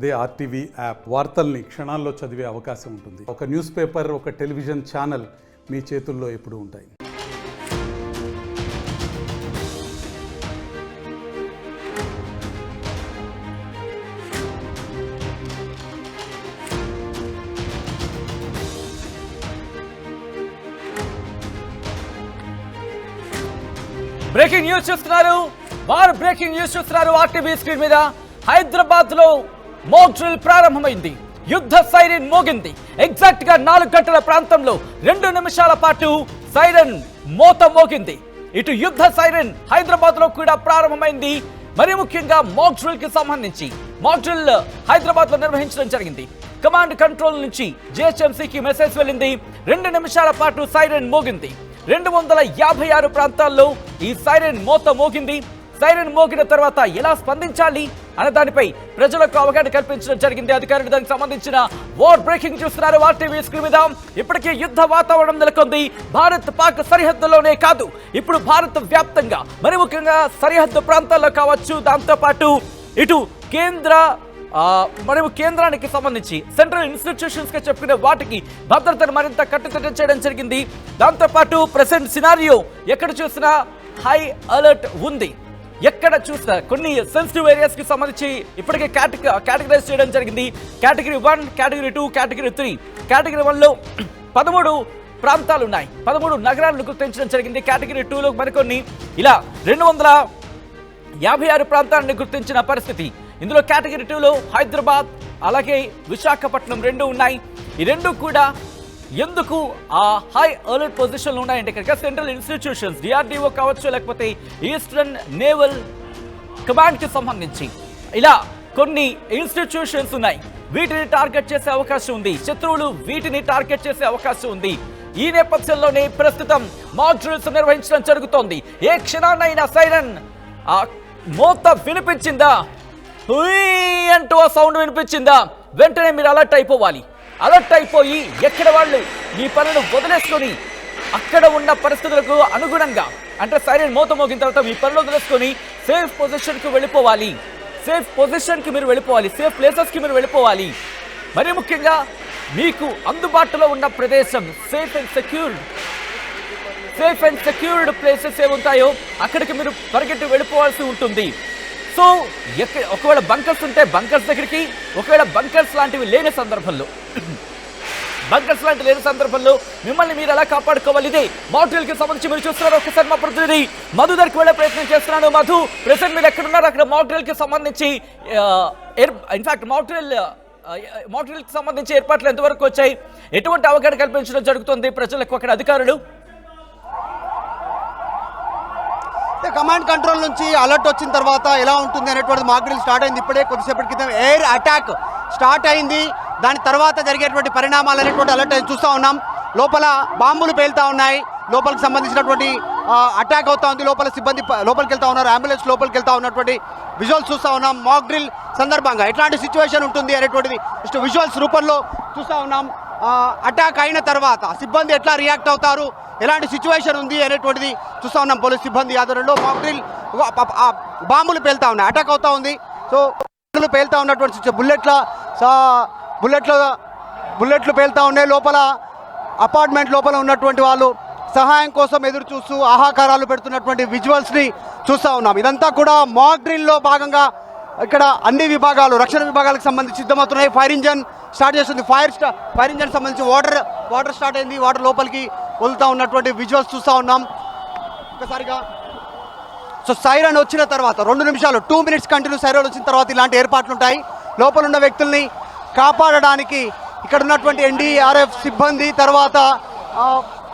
అదే RTV app వార్తల్ని క్షణాల్లో చదివే అవకాశం ఉంటుంది. ఒక న్యూస్ పేపర్, ఒక టెలివిజన్ ఛానల్ మీ చేతుల్లో ఎప్పుడూ ఉంటాయి. బ్రేకింగ్ న్యూస్ చూస్తున్నారు. వారు బ్రేకింగ్ న్యూస్ చూస్తున్నారు. ఆర్టీవీ స్క్రీన్ మీద హైదరాబాద్ లో మాక్ డ్రిల్ ప్రారంభమైంది. యుద్ధ సైరన్ మోగింది. ఎగ్జాక్ట్ గా 4 గంటల ప్రాంతంలో 2 నిమిషాల పాటు సైరన్ మోత మోగింది. ఇటు యుద్ధ సైరన్ హైదరాబాద్ లో కూడా ప్రారంభమైంది. మరి ముఖ్యంగా మాక్ డ్రిల్ కి సంబంధించి మాక్ డ్రిల్ హైదరాబాద్ లో నిర్వహించడం జరిగింది. కమాండ్ కంట్రోల్ నుంచి జిహెచ్ఎంసీకి మెసేజ్ వెళ్ళింది. 2 నిమిషాల పాటు సైరన్ మోగింది. 256 ప్రాంతాల్లో ఈ సైరన్ మోత మోగింది. సైరన్ మోగిన తర్వాత ఎలా స్పందించాలి అనే దానిపై ప్రజలకు అవగాహన కల్పించడం జరిగింది. అధికారులు దానికి సంబంధించిన వార్ బ్రేకింగ్ చూస్తున్నారు. ఆర్టీవీ స్క్రీన్ మీద ఇప్పటికే యుద్ధ వాతావరణం నెలకొంది. భారత్ పాక్ సరిహద్దులోనే కాదు, ఇప్పుడు భారత్ వ్యాప్తంగా మరి ముఖ్యంగా సరిహద్దు ప్రాంతాల్లో కావచ్చు, దాంతోపాటు ఇటు కేంద్రానికి సంబంధించి సెంట్రల్ ఇన్స్టిట్యూషన్స్ గా చెప్పిన వాటికి భద్రతను మరింత కట్టుదిట్టం చేయడం జరిగింది. దాంతోపాటు ప్రెసెంట్ సినారియో ఎక్కడ చూసినా హై అలర్ట్ ఉంది. ఎక్కడ చూసినా కొన్ని సెన్సిటివ్ ఏరియాస్ కి సంబంధించి ఇప్పటికే కేటగిరైజ్ చేయడం జరిగింది. Category 1, category 2, category 3. కేటగిరీ 1లో 13 ప్రాంతాలు ఉన్నాయి. 13 నగరాలను గుర్తించడం జరిగింది. కేటగిరీ 2లో మరికొన్ని ఇలా 256 ప్రాంతాలను గుర్తించిన పరిస్థితి. ఇందులో కేటగిరీ 2లో హైదరాబాద్ అలాగే విశాఖపట్నం 2 ఉన్నాయి. ఈ 2 కూడా ఎందుకు ఆ హై అలర్ట్ పొజిషన్లో ఉన్నాయంటే కనుక సెంట్రల్ ఇన్స్టిట్యూషన్స్ డిఆర్డిఓ కావచ్చు, లేకపోతే ఈస్టర్న్ నేవల్ కమాండ్ కి సంబంధించి ఇలా కొన్ని ఇన్స్టిట్యూషన్స్ ఉన్నాయి. వీటిని టార్గెట్ చేసే అవకాశం ఉంది. శత్రువులు వీటిని టార్గెట్ చేసే అవకాశం ఉంది. ఈ నేపథ్యంలోనే ప్రస్తుతం మాక్ డ్రిల్స్ నిర్వహించడం జరుగుతోంది. ఏ క్షణాన్నైనా సైరన్ మోత వినిపించిందా, అంటూ ఆ సౌండ్ వినిపించిందా, వెంటనే మీరు అలర్ట్ అయిపోవాలి. అలర్ట్ అయిపోయి ఎక్కడ వాళ్ళు మీ పనులు వదిలేసుకొని అక్కడ ఉన్న పరిస్థితులకు అనుగుణంగా, అంటే సైరన్ మోత మోగిన తర్వాత మీ పనులు వదిలేసుకొని సేఫ్ పొజిషన్కి వెళ్ళిపోవాలి. సేఫ్ పొజిషన్కి మీరు వెళ్ళిపోవాలి. సేఫ్ ప్లేసెస్కి మీరు వెళ్ళిపోవాలి. మరి ముఖ్యంగా మీకు అందుబాటులో ఉన్న ప్రదేశం సేఫ్ అండ్ సెక్యూర్డ్ ప్లేసెస్ ఏముంటాయో అక్కడికి మీరు పరిగెట్టి వెళ్ళిపోవాల్సి ఉంటుంది. సో ఒకవేళ బంకర్స్ ఉంటే బంకర్స్ దగ్గరికి, ఒకవేళ బంకర్స్ లాంటివి లేని సందర్భంలో మిమ్మల్ని మీరు ఎలా కాపాడుకోవాలి. ఇదే మాక్ డ్రిల్ కి సంబంధించి మీరు చూస్తున్నారు. ఒకసారి మా ప్రతినిధి మధు దగ్గరికి వెళ్ళే ప్రయత్నం చేస్తున్నాను. మధు, ప్రెసెంట్ మీరు ఎక్కడున్నారు? అక్కడ మాక్ డ్రిల్ కి సంబంధించి ఇన్ఫాక్ట్ మాక్ డ్రిల్ కి సంబంధించి ఏర్పాట్లు ఎంతవరకు వచ్చాయి? ఎటువంటి అవగాహన కల్పించడం జరుగుతుంది ప్రజలకు అక్కడ అధికారులు? కమాండ్ కంట్రోల్ నుంచి అలర్ట్ వచ్చిన తర్వాత ఎలా ఉంటుంది అనేటువంటి మాక్ డ్రిల్ స్టార్ట్ అయింది. ఇప్పుడే కొద్దిసేపటి క్రితం ఎయిర్ అటాక్ స్టార్ట్ అయింది. దాని తర్వాత జరిగేటువంటి పరిణామాలు అనేటువంటి అలర్ట్ అయింది చూస్తూ ఉన్నాం. లోపల బాంబులు పేలుతూ ఉన్నాయి. లోపలికి సంబంధించినటువంటి అటాక్ అవుతా ఉంది. లోపల సిబ్బంది లోపలికి వెళ్తా ఉన్నారు. అంబులెన్స్ లోపలికి వెళ్తా ఉన్నటువంటి విజువల్స్ చూస్తూ ఉన్నాం. మాక్ డ్రిల్ సందర్భంగా ఎట్లాంటి సిచ్యువేషన్ ఉంటుంది అనేటువంటిది జస్ట్ విజువల్స్ రూపంలో చూస్తూ ఉన్నాం. అటాక్ అయిన తర్వాత సిబ్బంది ఎట్లా రియాక్ట్ అవుతారు, ఎలాంటి సిచ్యువేషన్ ఉంది అనేటువంటిది చూస్తూ ఉన్నాం. పోలీస్ సిబ్బంది ఆధ్వర్యంలో మాక్ డ్రిల్ బాంబులు పేలుతా ఉన్నాయి. అటాక్ అవుతా ఉంది. సో పేలుతా ఉన్నటువంటి బుల్లెట్లు పేలుతా ఉన్నాయి. లోపల అపార్ట్మెంట్ లోపల ఉన్నటువంటి వాళ్ళు సహాయం కోసం ఎదురు చూస్తూ ఆహాకారాలు పెడుతున్నటువంటి విజువల్స్ని చూస్తూ ఉన్నాం. ఇదంతా కూడా మాక్ డ్రిల్లో భాగంగా ఇక్కడ అన్ని విభాగాలు, రక్షణ విభాగాలకు సంబంధించి సిద్ధమవుతున్నాయి. ఫైర్ ఇంజన్ స్టార్ట్ చేస్తుంది. ఫైర్ ఇంజన్ సంబంధించి వాటర్ స్టార్ట్ అయింది. వాటర్ లోపలికి వదులుతూ ఉన్నటువంటి విజువల్స్ చూస్తూ ఉన్నాం. ఒకసారిగా సో సైరన్ వచ్చిన తర్వాత 2 నిమిషాలు 2 మినిట్స్ కంటిన్యూ సైరన్ వచ్చిన తర్వాత ఇలాంటి ఏర్పాట్లు ఉంటాయి. లోపల ఉన్న వ్యక్తుల్ని కాపాడడానికి ఇక్కడ ఉన్నటువంటి ఎన్డీఆర్ఎఫ్ సిబ్బంది, తర్వాత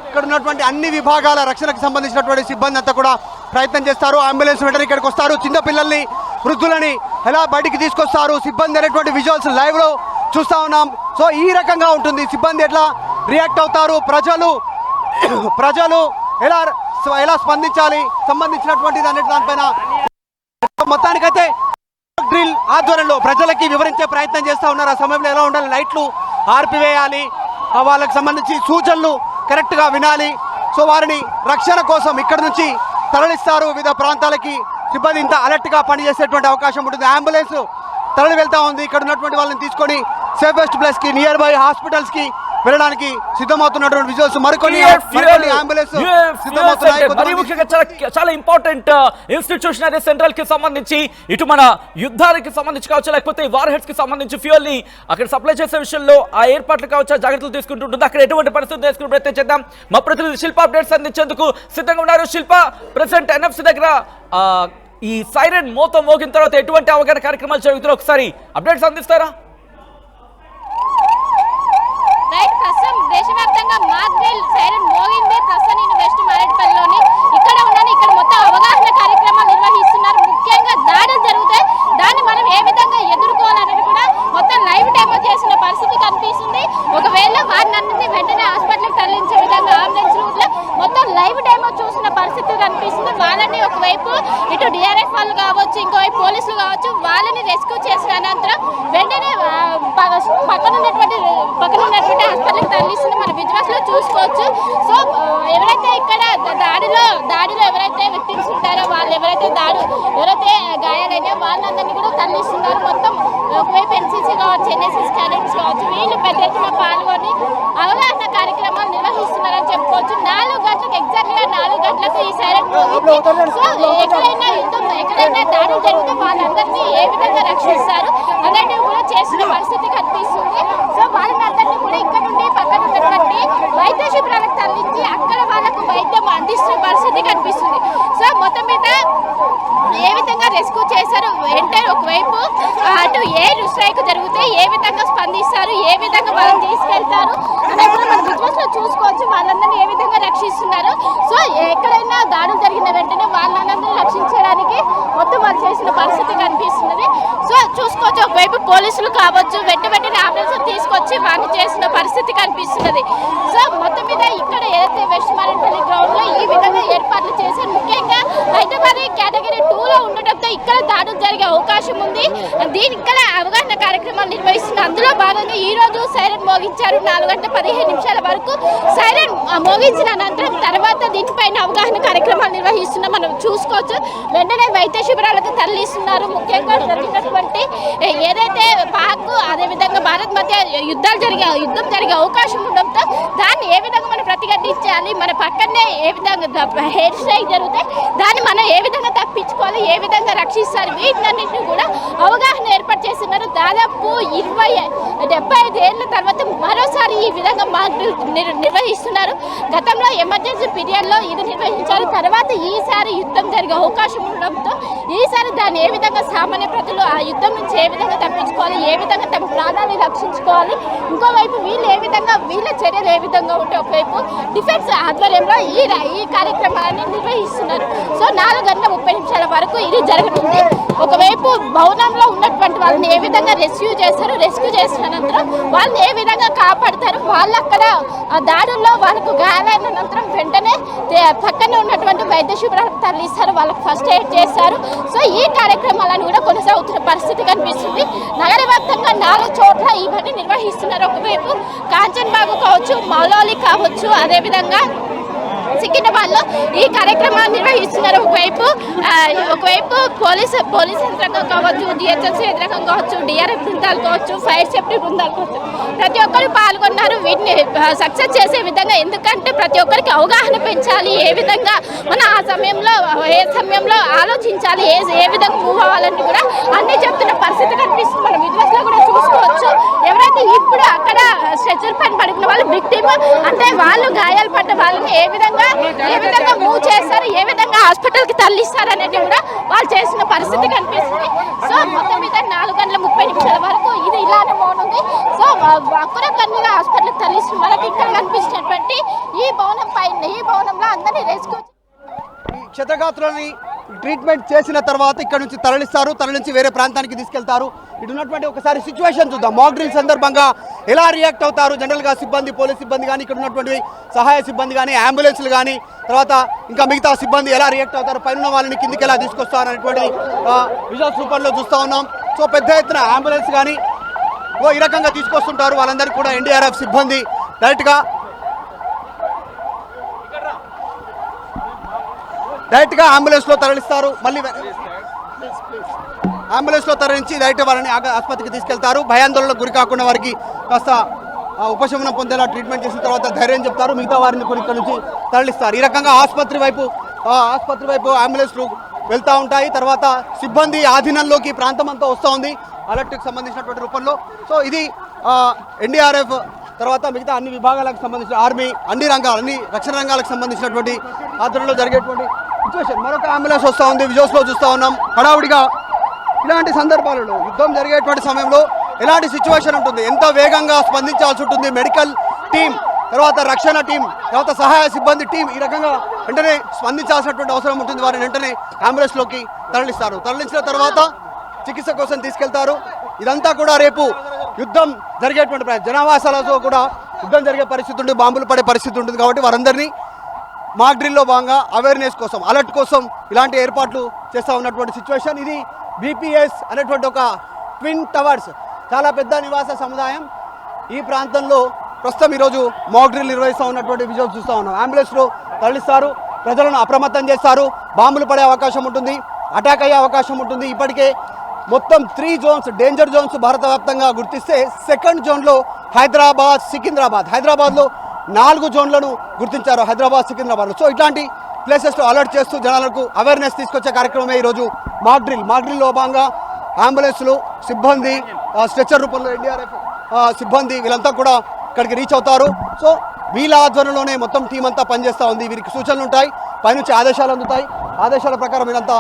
ఇక్కడ ఉన్నటువంటి అన్ని విభాగాల రక్షణకు సంబంధించినటువంటి సిబ్బంది అంతా కూడా ప్రయత్నం చేస్తారు. అంబులెన్స్ వెంటనే ఇక్కడికి వస్తారు. చిన్నపిల్లల్ని, వృద్ధులని ఎలా బయటికి తీసుకొస్తారు సిబ్బంది అనేటువంటి విజువల్స్ లైవ్లో చూస్తూ ఉన్నాం. సో ఈ రకంగా ఉంటుంది. సిబ్బంది ఎట్లా రియాక్ట్ అవుతారు, ప్రజలు ఎలా స్పందించాలి సంబంధించినటువంటి దానిపైన మొత్తానికైతే డ్రిల్ ఆధ్వర్యంలో ప్రజలకి వివరించే ప్రయత్నం చేస్తూ ఉన్నారు. ఆ సమయంలో ఎలా ఉండాలి, లైట్లు ఆర్పివేయాలి, వాళ్ళకి సంబంధించి సూచనలు కరెక్ట్గా వినాలి. సో వారిని రక్షణ కోసం ఇక్కడ నుంచి తరలిస్తారు వివిధ ప్రాంతాలకి. సిబ్బంది ఇంత అలర్ట్గా పనిచేసేటువంటి అవకాశం ఉంటుంది. అంబులెన్స్ తరలి వెళ్తా ఉంది. ఇక్కడ ఉన్నటువంటి వాళ్ళని తీసుకొని సేఫెస్ట్ ప్లేస్ కి నియర్ బై హాస్పిటల్స్ కి వెళ్ళడానికి సిద్ధమవుతున్నటువంటి విజువల్స్. మరికొన్ని అంబులెన్స్ మరి ముఖ్యంగా చాలా ఇంపార్టెంట్ ఇన్స్టిట్యూషన్ అదే సెంట్రల్ కి సంబంధించి ఇటు మన యుద్ధానికి సంబంధించి కావచ్చు, లేకపోతే వార్ హెడ్స్ కి సంబంధించి ఫ్యూయల్ ని అక్కడ సప్లై చేసే విషయంలో ఆ ఏర్పాట్లు కావచ్చు, జాగ్రత్తలు తీసుకుంటుంటుంది. అక్కడ ఎటువంటి పరిస్థితి తీసుకుని ప్రయత్నం చేద్దాం. మా ప్రతినిధి శిల్ప అప్డేట్స్ అందించేందుకు సిద్ధంగా ఉన్నారు. శిల్ప, ప్రెసిడెంట్ ఎన్ఎఫ్సి దగ్గర ఈ సైరన్ మోతో మోగిన తర్వాత ఎటువంటి అవగాహన కార్యక్రమాలు జరుగుతున్నాయి, ఒకసారి అప్డేట్స్ అందిస్తారా? రైట్, ప్రస్తుతం దేశవ్యాప్తంగా మాక్ డ్రిల్ సైరన్ మోగింది. ప్రస్తుతం నేను వెస్ట్ మారేడుపల్లిలోని ఇక్కడ ఉన్నాను. ఇక్కడ మొత్తం అవగాహన కార్యక్రమాలు నిర్వహిస్తున్నారు. ముఖ్యంగా దాడులు జరుగుతాయి, దాన్ని మనం ఏ విధంగా ఎదుర్కోవాలనేది కూడా మొత్తం లైవ్ డెమో చేసిన పరిస్థితి కనిపిస్తుంది. ఒకవేళ వారిని వెంటనే హాస్పిటల్కి తరలించే విధంగా అంబులెన్స్ రూట్లో మొత్తం లైవ్ డెమో చూసిన పరిస్థితి కనిపిస్తుంది. వాళ్ళని ఒకవైపు ఇటు డిఆర్ఎఫ్ వాళ్ళు కావచ్చు, ఇంకోవైపు పోలీసులు కావచ్చు, వాళ్ళని రెస్క్యూ చేసిన అనంతరం వెంటనే పక్కన ఉన్నటువంటి హాస్పిటల్కి తరలిస్తుంది. మన విజువల్స్ లో చూసుకోవచ్చు. సో ఎవరైతే ఇక్కడ దాడిలో ఎవరైతే విక్టిమ్స్ ఉంటారో వాళ్ళు ఎవరైతే గాయాలైనా వాళ్ళందరినీ కూడా తరలిస్తున్నారు. మొత్తం ఒకవైపు ఎన్సీసీ కావచ్చు, ఎన్ఎస్ఎస్ క్యాడెట్స్ కావచ్చు, వీళ్ళు పెద్ద ఎత్తున పాల్గొని అవగాహన కార్యక్రమాలు నిర్వహిస్తున్నారని చెప్పుకోవచ్చు. 4 గంటలకు ఎగ్జాక్ట్గా 4 గంటలకు ఈ సైరన్ మోగింది. సో ఎక్కడైనా దాడులు జరిగితే వాళ్ళందరినీ ఏ విధంగా రక్షిస్తారు అలాంటివి కూడా చేసిన పరిస్థితి కనిపిస్తుంది. సో వాళ్ళందరినీ కూడా ఇక్కడ నుండి పక్కన ఉన్నటువంటి వైద్య శిబిరాలకు తరలించి అక్కడ వాళ్ళకు వైద్యం అందిస్తున్న పరిస్థితి కనిపిస్తుంది. సో మొత్తం మీద ఏ విధంగా రెస్క్యూ చేశారు అంటే ఒకవైపు అటు ఏ స్ట్రైక్ జరిగితే ఏ విధంగా స్పందిస్తారు, ఏ విధంగా వాళ్ళని తీసుకెళ్తారు అనేది కూడా మనం విజువల్స్ లో చూసుకోవచ్చు. వాళ్ళందరినీ ఏ విధంగా రక్షిస్తున్నారు. సో ఎక్కడైనా దాడులు జరిగిన వెంటనే వాళ్ళందరినీ రక్షించడానికి మొత్తం వాళ్ళు చేసిన పరిస్థితి కనిపిస్తున్నది. సో చూసుకోవచ్చు, ఒకవైపు పోలీసులు కావచ్చు వెంటనే అంబులెన్స్ తీసుకొచ్చి వాళ్ళు చేసిన పరిస్థితి కనిపిస్తున్నది. సో మొత్తం మీద ఇక్కడ ఏదైతే వెస్ట్ మారేడుపల్లి గ్రౌండ్ లో ఈ విధంగా ఏర్పాట్లు చేశారు. ముఖ్యంగా హైదరాబాద్ కేటగిరీ 2లో ఉండటంతో ఇక్కడ దాడులు జరిగే అవకాశం ఉంది. దీని ఇక్కడ అవగాహన కార్యక్రమాలు నిర్వహిస్తున్నారు. అందులో భాగంగా ఈ రోజు సైరన్ మోగించారు. 4:15 వరకు సైరన్ మోగించిన అనంతరం తర్వాత దీనిపైన అవగాహన కార్యక్రమాలు నిర్వహిస్తున్నా మనం చూసుకోవచ్చు. వెంటనే వైద్య శిబిరాలకు తరలిస్తున్నారు. ముఖ్యంగా జరిగినటువంటి ఏదైతే పాక్ అదేవిధంగా భారత్ మధ్య యుద్ధం జరిగే అవకాశం ఉండడంతో దాన్ని ఏ విధంగా మనం ప్రతిఘటించాలి, మన పక్కనే ఏ విధంగా హెయిర్ స్ట్రైక్ జరిగితే దాన్ని మనం ఏ విధంగా తప్పించుకోవాలి, ఏ విధంగా రక్షిస్తారు, వీటన్నింటినీ కూడా అవగాహన ఏర్పాటు చేస్తున్నారు. దాదాపు 75 ఏళ్ల తర్వాత మరోసారి ఈ విధంగా మాక్ డ్రిల్ నిర్వహిస్తున్నారు. గతంలో ఎమర్జెన్సీ పీరియడ్లో ఇది నిర్వహించారు. తర్వాత ఈసారి యుద్ధం జరిగే అవకాశం ఉండడంతో ఈసారి దాన్ని ఏ విధంగా సామాన్య ప్రజలు ఆ యుద్ధం నుంచి ఏ విధంగా తప్పించుకోవాలి, ఏ విధంగా తమ ప్రాణాన్ని రక్షించుకోవాలి, ఇంకోవైపు వీళ్ళ చర్యలు ఏ విధంగా ఉంటే ఒకవైపు డిఫెన్స్ ఆధ్వర్యంలో ఈ కార్యక్రమాన్ని నిర్వహిస్తున్నారు. సో 4:30 వరకు ఇది జరగనుంది. ఒకవైపు భవనంలో ఉన్నటువంటి వాళ్ళని ఏ విధంగా రెస్క్యూ చేస్తారు, రెస్క్యూ చేసిన అనంతరం వాళ్ళని ఏ విధంగా కాపాడతారు, వాళ్ళు అక్కడ దాడుల్లో వాళ్ళకు గాయాలైన అనంతరం వెంటనే పక్కన ఉన్నటువంటి వైద్య శిబిరాలకు తరలిస్తారు, వాళ్ళకు ఫస్ట్ ఎయిడ్ చేస్తారు. సో ఈ కార్యక్రమాలను కూడా కొనసాగుతున్న పరిస్థితి కనిపిస్తుంది. నగర వ్యాప్తంగా 4 చోట్ల ఇవన్నీ నిర్వహిస్తున్నారు. ఒకవైపు కాంచన్బాగ్ కావచ్చు, మౌలాలి కావచ్చు, అదేవిధంగా సికింద్రాబాద్లో ఈ కార్యక్రమాన్ని నిర్వహిస్తున్నారు. ఒకవైపు పోలీస్ యంత్రాంగం కావచ్చు, జిహెచ్ఎంసీ యంత్రాంగం కావచ్చు, డిఆర్ఎఫ్ బృందాలు కావచ్చు, ఫైర్ సేఫ్టీ బృందాలు కావచ్చు, ప్రతి ఒక్కరు పాల్గొన్నారు వీటిని సక్సెస్ చేసే విధంగా. ఎందుకంటే ప్రతి ఒక్కరికి అవగాహన పెంచాలి, ఏ విధంగా మనం ఆ సమయంలో ఆలోచించాలి, ఏ విధంగా మూవ్ అవ్వాలని కూడా అన్ని చెప్తున్న పరిస్థితి కనిపిస్తుంది. మనం విజువల్స్ లో కూడా చూసుకోవచ్చు. ఎవరైతే ఇప్పుడు అక్కడ స్ట్రెచర్ పైన పడుకున్న వాళ్ళు విక్టిమ్ అంటే వాళ్ళు గాయాలు పడ్డ వాళ్ళని ఏ విధంగా మూవ్ చేస్తారు, ఏ విధంగా హాస్పిటల్ కి తరలిస్తారు అనేది కూడా వాళ్ళు చేసిన పరిస్థితి కనిపిస్తుంది. సో మొత్తం మీద 4:30 వరకు ఇది ఇలానే మోనుంది. సో అక్కడ హాస్పిటల్ తరలిస్తున్న వాళ్ళకి ఇక్కడ కనిపిస్తున్నటువంటి ఈ భవనంలో అందరినీ రెస్క్యూ క్షతగాత్రులని ట్రీట్మెంట్ చేసిన తర్వాత ఇక్కడ నుంచి తరలించి వేరే ప్రాంతానికి తీసుకెళ్తారు. ఇటు ఉన్నటువంటి ఒకసారి సిచ్యువేషన్ చూద్దాం. మాక్ డ్రిల్ సందర్భంగా ఎలా రియాక్ట్ అవుతారు జనరల్గా సిబ్బంది, పోలీస్ సిబ్బంది కానీ, ఇక్కడ ఉన్నటువంటి సహాయ సిబ్బంది కానీ, అంబులెన్స్లు కానీ, తర్వాత ఇంకా మిగతా సిబ్బంది ఎలా రియాక్ట్ అవుతారు, పైన వాళ్ళని కిందికి ఎలా తీసుకొస్తారు అనేటువంటి విజువల్స్ రూపంలో చూస్తూ ఉన్నాం. సో పెద్ద ఎత్తున అంబులెన్స్ కానీ ఈ రకంగా తీసుకొస్తుంటారు. వాళ్ళందరికీ కూడా ఎన్డీఆర్ఎఫ్ సిబ్బంది డైరెక్ట్గా అంబులెన్స్లో తరలిస్తారు. మళ్ళీ అంబులెన్స్లో తరలించి రైట్ వారిని ఆసుపత్రికి తీసుకెళ్తారు. భయాందోళనకు గురి కాకుండా వారికి కాస్త ఉపశమనం పొందేలా ట్రీట్మెంట్ చేసిన తర్వాత ధైర్యం చెప్తారు. మిగతా వారిని కూడా ఇక్కడ నుంచి తరలిస్తారు. ఈ రకంగా ఆసుపత్రి వైపు అంబులెన్స్లు వెళ్తూ ఉంటాయి. తర్వాత సిబ్బంది ఆధీనంలోకి ప్రాంతం అంతా వస్తూ ఉంది అలర్ట్కి సంబంధించినటువంటి రూపంలో. సో ఇది ఎన్డీఆర్ఎఫ్ తర్వాత మిగతా అన్ని విభాగాలకు సంబంధించిన ఆర్మీ అన్ని రక్షణ రంగాలకు సంబంధించినటువంటి ఆధ్వర్యంలో జరిగేటువంటి సిచ్యువేషన్. మరొక అంబులెన్స్ వస్తూ ఉంది, విజువల్స్లో చూస్తూ ఉన్నాం. హడావుడిగా ఇలాంటి సందర్భాలలో యుద్ధం జరిగేటువంటి సమయంలో ఎలాంటి సిచ్యువేషన్ ఉంటుంది, ఎంత వేగంగా స్పందించాల్సి ఉంటుంది మెడికల్ టీం, తర్వాత రక్షణ టీం, తర్వాత సహాయ సిబ్బంది టీం ఈ రకంగా వెంటనే స్పందించాల్సినటువంటి అవసరం ఉంటుంది. వారిని వెంటనే అంబులెన్స్లోకి తరలిస్తారు. తరలించిన తర్వాత చికిత్స కోసం తీసుకెళ్తారు. ఇదంతా కూడా రేపు యుద్ధం జరిగేటువంటి జనావాసాలతో కూడా యుద్ధం జరిగే పరిస్థితి ఉంటుంది, బాంబులు పడే పరిస్థితి ఉంటుంది. కాబట్టి వారందరినీ మాక్ డ్రిల్లో భాగంగా అవేర్నెస్ కోసం, అలర్ట్ కోసం ఇలాంటి ఏర్పాట్లు చేస్తూ ఉన్నటువంటి సిచ్యువేషన్. ఇది బీపీఎస్ అనేటువంటి ఒక ట్విన్ టవర్స్, చాలా పెద్ద నివాస సముదాయం. ఈ ప్రాంతంలో ప్రస్తుతం ఈరోజు మాక్ డ్రిల్ నిర్వహిస్తూ ఉన్నటువంటి విజువల్స్ చూస్తూ ఉన్నాం. అంబులెన్స్లో తరలిస్తారు, ప్రజలను అప్రమత్తం చేస్తారు. బాంబులు పడే అవకాశం ఉంటుంది, అటాక్ అయ్యే అవకాశం ఉంటుంది. ఇప్పటికే మొత్తం 3 జోన్స్, డేంజర్ జోన్స్ భారత వ్యాప్తంగా గుర్తిస్తే సెకండ్ జోన్లో హైదరాబాద్లో 4 జోన్లను గుర్తించారు, హైదరాబాద్ సికింద్రాబాద్లో. సో ఇట్లాంటి ప్లేసెస్లో అలర్ట్ చేస్తూ జనాలకు అవేర్నెస్ తీసుకొచ్చే కార్యక్రమమే ఈరోజు మాక్ డ్రిల్లో భాగంగా అంబులెన్స్లు సిబ్బంది, స్ట్రెచ్చర్ రూపంలో ఎన్డీఆర్ఎఫ్ సిబ్బంది వీళ్ళంతా కూడా ఇక్కడికి రీచ్ అవుతారు. సో వీళ్ళ ఆధ్వర్యంలోనే మొత్తం టీం అంతా పనిచేస్తూ ఉంది. వీరికి సూచనలు ఉంటాయి, పైనుంచి ఆదేశాలు అందుతాయి. ఆదేశాల ప్రకారం వీళ్ళంతా